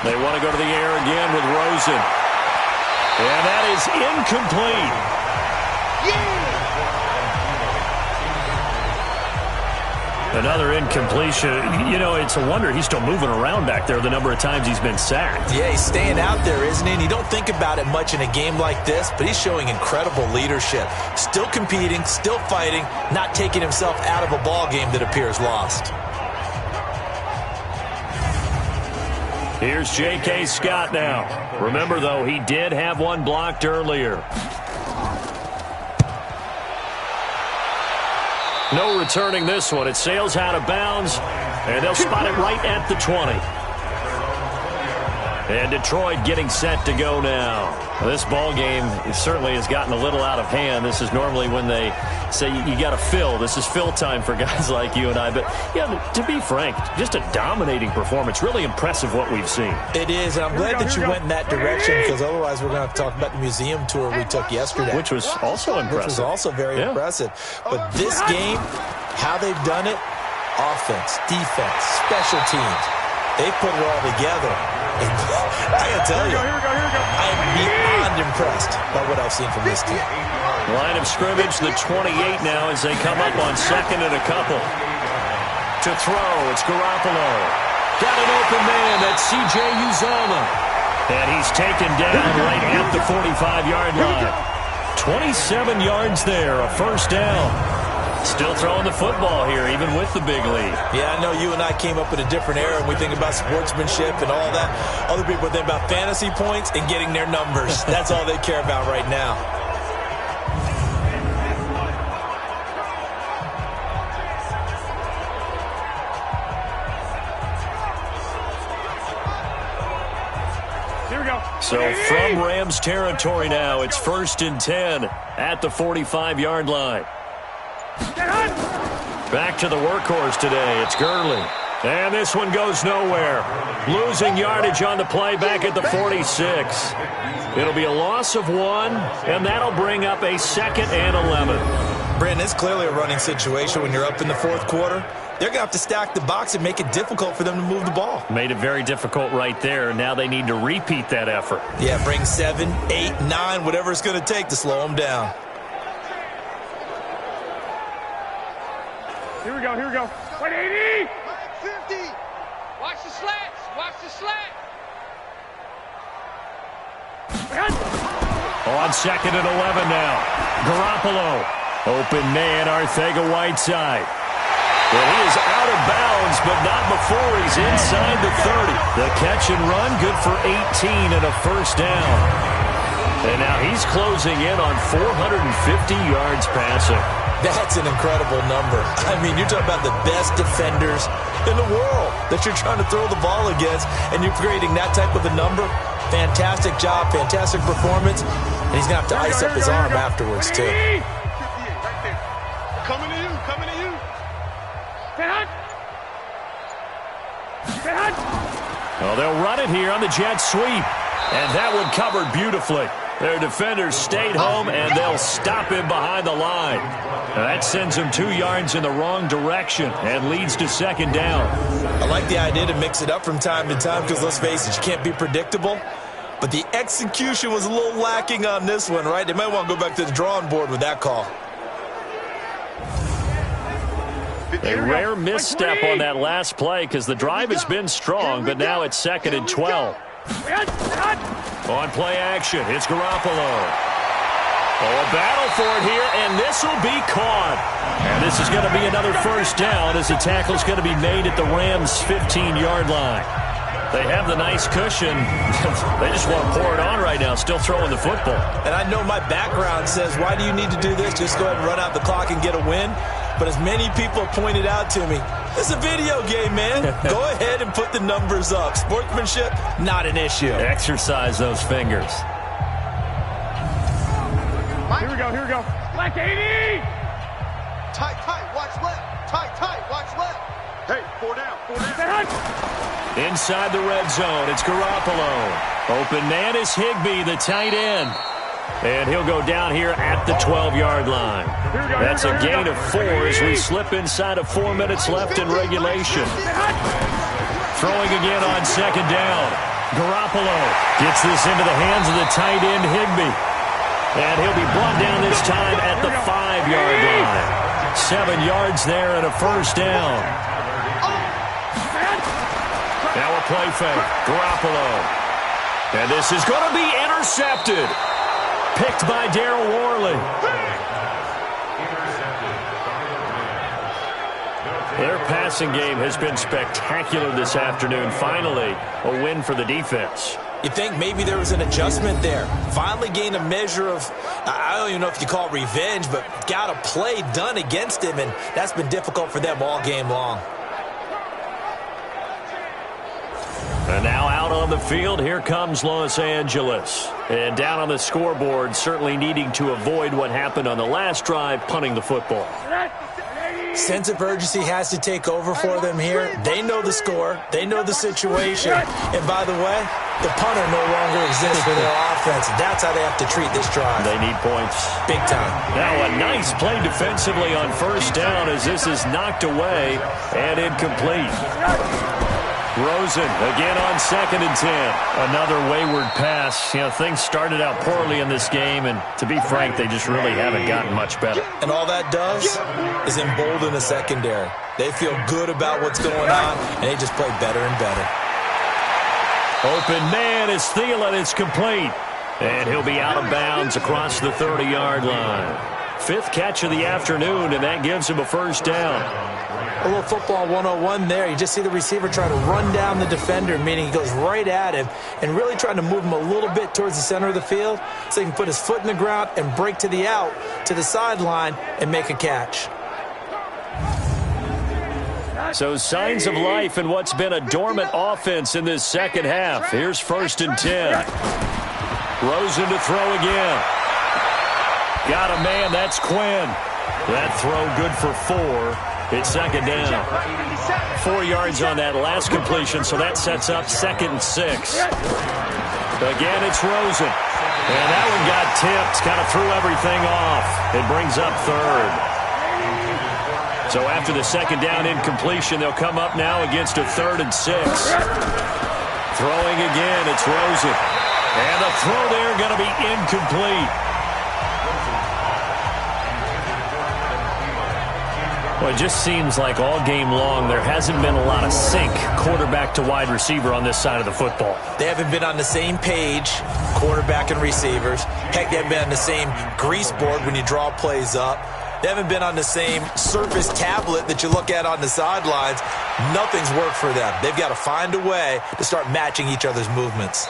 They want to go to the air again with Rosen. And that is incomplete. Another incompletion. You know, it's a wonder he's still moving around back there the number of times he's been sacked. Yeah, he's staying out there, isn't he? And you don't think about it much in a game like this, but he's showing incredible leadership. Still competing, still fighting, not taking himself out of a ball game that appears lost. Here's J.K. Scott now. Remember, though, he did have one blocked earlier. No returning this one. It sails out of bounds, and they'll spot it right at the 20. And Detroit getting set to go now. This ball game certainly has gotten a little out of hand. This is normally when they say you got to fill. This is fill time for guys like you and I. But, yeah, to be frank, just a dominating performance. Really impressive what we've seen. It is, and I'm glad that you went in that direction, because otherwise we're going to have to talk about the museum tour we took yesterday. Which was also impressive. Which was also very impressive. But this game, how they've done it, offense, defense, special teams, they put it all together. I got to tell you, I am beyond impressed by what I've seen from this team. Line of scrimmage, the 28 now as they come up on 2nd and a couple. To throw, it's Garoppolo. Got an open man, that's C.J. Uzomah. And he's taken down right at the 45-yard line. 27 yards there, a 1st down. Still throwing the football here, even with the big lead. Yeah, I know you and I came up in a different era, and we think about sportsmanship and all that. Other people think about fantasy points and getting their numbers. That's all they care about right now. Here we go. So from Rams territory now, it's 1st and 10 at the 45-yard line. Back to the workhorse today. It's Gurley. And this one goes nowhere. Losing yardage on the play back at the 46. It'll be a loss of 1, and that'll bring up a 2nd and 11. Brandon, it's clearly a running situation when you're up in the 4th quarter. They're going to have to stack the box and make it difficult for them to move the ball. Made it very difficult right there. Now they need to repeat that effort. Yeah, bring 7, 8, 9, whatever it's going to take to slow them down. Here we go. 180. 50. Watch the slats. On 2nd and 11 now. Garoppolo. Open man, Arcega-Whiteside. Well, he is out of bounds, but not before he's inside the 30. The catch and run, good for 18 and a 1st down. And now he's closing in on 450 yards passing. That's an incredible number. I mean, you're talking about the best defenders in the world that you're trying to throw the ball against, and you're creating that type of a number. Fantastic job, fantastic performance, and he's going to have to ice up his arm afterwards, too. Coming to you, coming to you. Well, they'll run it here on the jet sweep, and that one covered beautifully. Their defenders stayed home, and they'll stop him behind the line. Now that sends him 2 yards in the wrong direction and leads to second down. I like the idea to mix it up from time to time because, let's face it, you can't be predictable. But the execution was a little lacking on this one, right? They might want to go back to the drawing board with that call. A rare misstep on that last play because the drive has been strong, but now it's 2nd and 12. On play action, it's Garoppolo. Oh, a battle for it here, and this will be caught. And this is going to be another first down as the tackle is going to be made at the Rams' 15-yard line. They have the nice cushion. They just want to pour it on right now, still throwing the football. And I know my background says, why do you need to do this? Just go ahead and run out the clock and get a win. But as many people pointed out to me, it's a video game, man. Go ahead and put the numbers up. Sportsmanship, not an issue. Exercise those fingers. Here we go, here we go. Black 80! Tight, tight, watch left. Tight, tight, watch left. Hey, 4 down, 4 down. Inside the red zone, it's Garoppolo. Open man is Higbee, the tight end. And he'll go down here at the 12-yard line. That's a gain of 4 as we slip inside of 4 minutes left in regulation. Throwing again on second down. Garoppolo gets this into the hands of the tight end, Higbee. And he'll be brought down this time at the 5-yard line. 7 yards there and a first down. Now a play fake. Garoppolo. And this is going to be intercepted. Picked by Darryl Worley. Their passing game has been spectacular this afternoon. Finally, a win for the defense. You think maybe there was an adjustment there. Finally gained a measure of, I don't even know if you call it revenge, but got a play done against him, and that's been difficult for them all game long. And now out on the field, here comes Los Angeles. And down on the scoreboard, certainly needing to avoid what happened on the last drive, punting the football. Sense of urgency has to take over for them here. They know the score. They know the situation. And by the way, the punter no longer exists for their offense. That's how they have to treat this drive. They need points. Big time. Now a nice play defensively on first down as this is knocked away and incomplete. Rosen again on 2nd and 10. Another wayward pass. You know, things started out poorly in this game, and to be frank, they just really haven't gotten much better. And all that does is embolden the secondary. They feel good about what's going on, and they just play better and better. Open man is Thielen. It's complete. And he'll be out of bounds across the 30-yard line. 5th catch of the afternoon, and that gives him a first down. A little football 101 there. You just see the receiver try to run down the defender, meaning he goes right at him and really trying to move him a little bit towards the center of the field so he can put his foot in the ground and break to the out, to the sideline, and make a catch. So signs of life in what's been a dormant offense in this second half. Here's 1st and 10. Rosen to throw again. Got a man, that's Quinn. That throw good for 4. It's 2nd down. 4 yards on that last completion, so that sets up 2nd and 6. Again, it's Rosen. And that one got tipped, kind of threw everything off. It brings up 3rd. So after the 2nd down incompletion, they'll come up now against a 3rd and 6. Throwing again, it's Rosen. And the throw there going to be incomplete. Well, it just seems like all game long there hasn't been a lot of sync quarterback to wide receiver on this side of the football. They haven't been on the same page, quarterback and receivers. Heck, they haven't been on the same grease board when you draw plays up. They haven't been on the same Surface tablet that you look at on the sidelines. Nothing's worked for them. They've got to find a way to start matching each other's movements.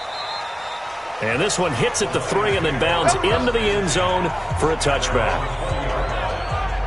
And this one hits at the 3 and then bounds into the end zone for a touchback.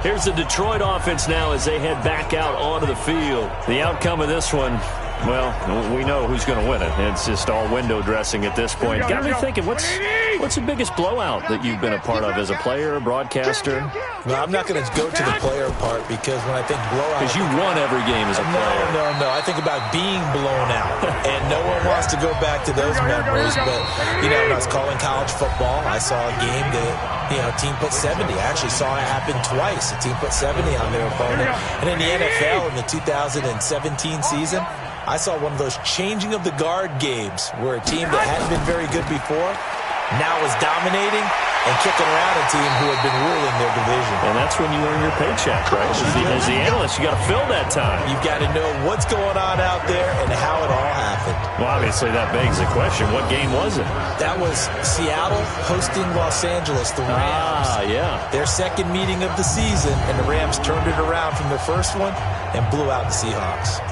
Here's the Detroit offense now as they head back out onto the field. The outcome of this one, well, we know who's going to win it. It's just all window dressing at this point. Got me thinking, what's the biggest blowout that you've been a part of as a player, broadcaster? Well, I'm not going to go to the player part because when I think blowout... Because you won every game as a player. No. I think about being blown out. And no one wants to go back to those memories. But, when I was calling college football, I saw a game that, a team put 70. I actually saw it happen twice. A team put 70 on their opponent. And in the NFL in the 2017 season, I saw one of those changing of the guard games where a team that hadn't been very good before now is dominating and kicking around a team who had been ruling their division. And that's when you earn your paycheck, right? As the analyst, you got to fill that time. You've got to know what's going on out there and how it all happened. Well, obviously that begs the question, what game was it? That was Seattle hosting Los Angeles, the Rams. Yeah. Their second meeting of the season, and the Rams turned it around from their first one and blew out the Seahawks.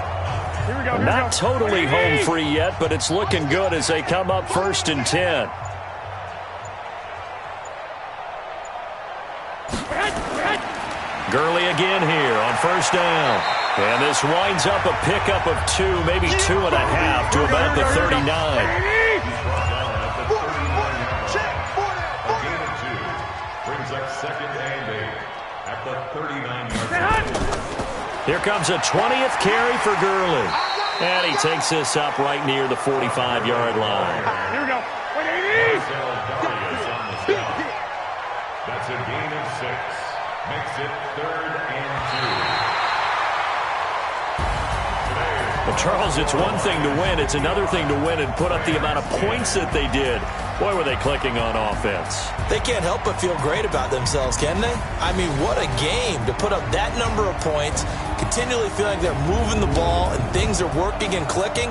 Not totally home free yet, but it's looking good as they come up 1st and 10. Gurley again here on 1st down. And this winds up a pickup of 2, maybe 2.5 to about the 39. Brings up 2nd and 8 at the 39-yard line. Here comes a 20th carry for Gurley. And he takes this up right near the 45-yard line. Here we go. 180. That's a gain of 6. Makes it 3rd and 2. Well, Charles, it's one thing to win. It's another thing to win and put up the amount of points that they did. Boy, were they clicking on offense. They can't help but feel great about themselves, can they? I mean, what a game to put up that number of points, continually feeling like they're moving the ball and things are working and clicking.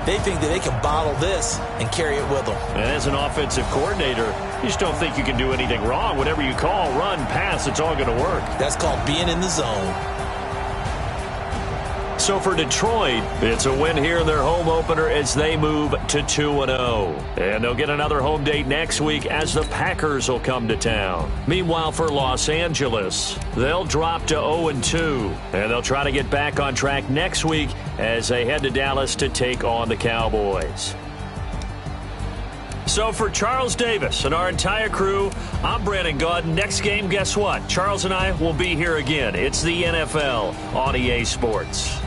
They think that they can bottle this and carry it with them. And as an offensive coordinator, you just don't think you can do anything wrong. Whatever you call, run, pass, it's all going to work. That's called being in the zone. So for Detroit, it's a win here in their home opener as they move to 2-0. And they'll get another home date next week as the Packers will come to town. Meanwhile, for Los Angeles, they'll drop to 0-2. And they'll try to get back on track next week as they head to Dallas to take on the Cowboys. So for Charles Davis and our entire crew, I'm Brandon Gaudin. Next game, guess what? Charles and I will be here again. It's the NFL on EA Sports.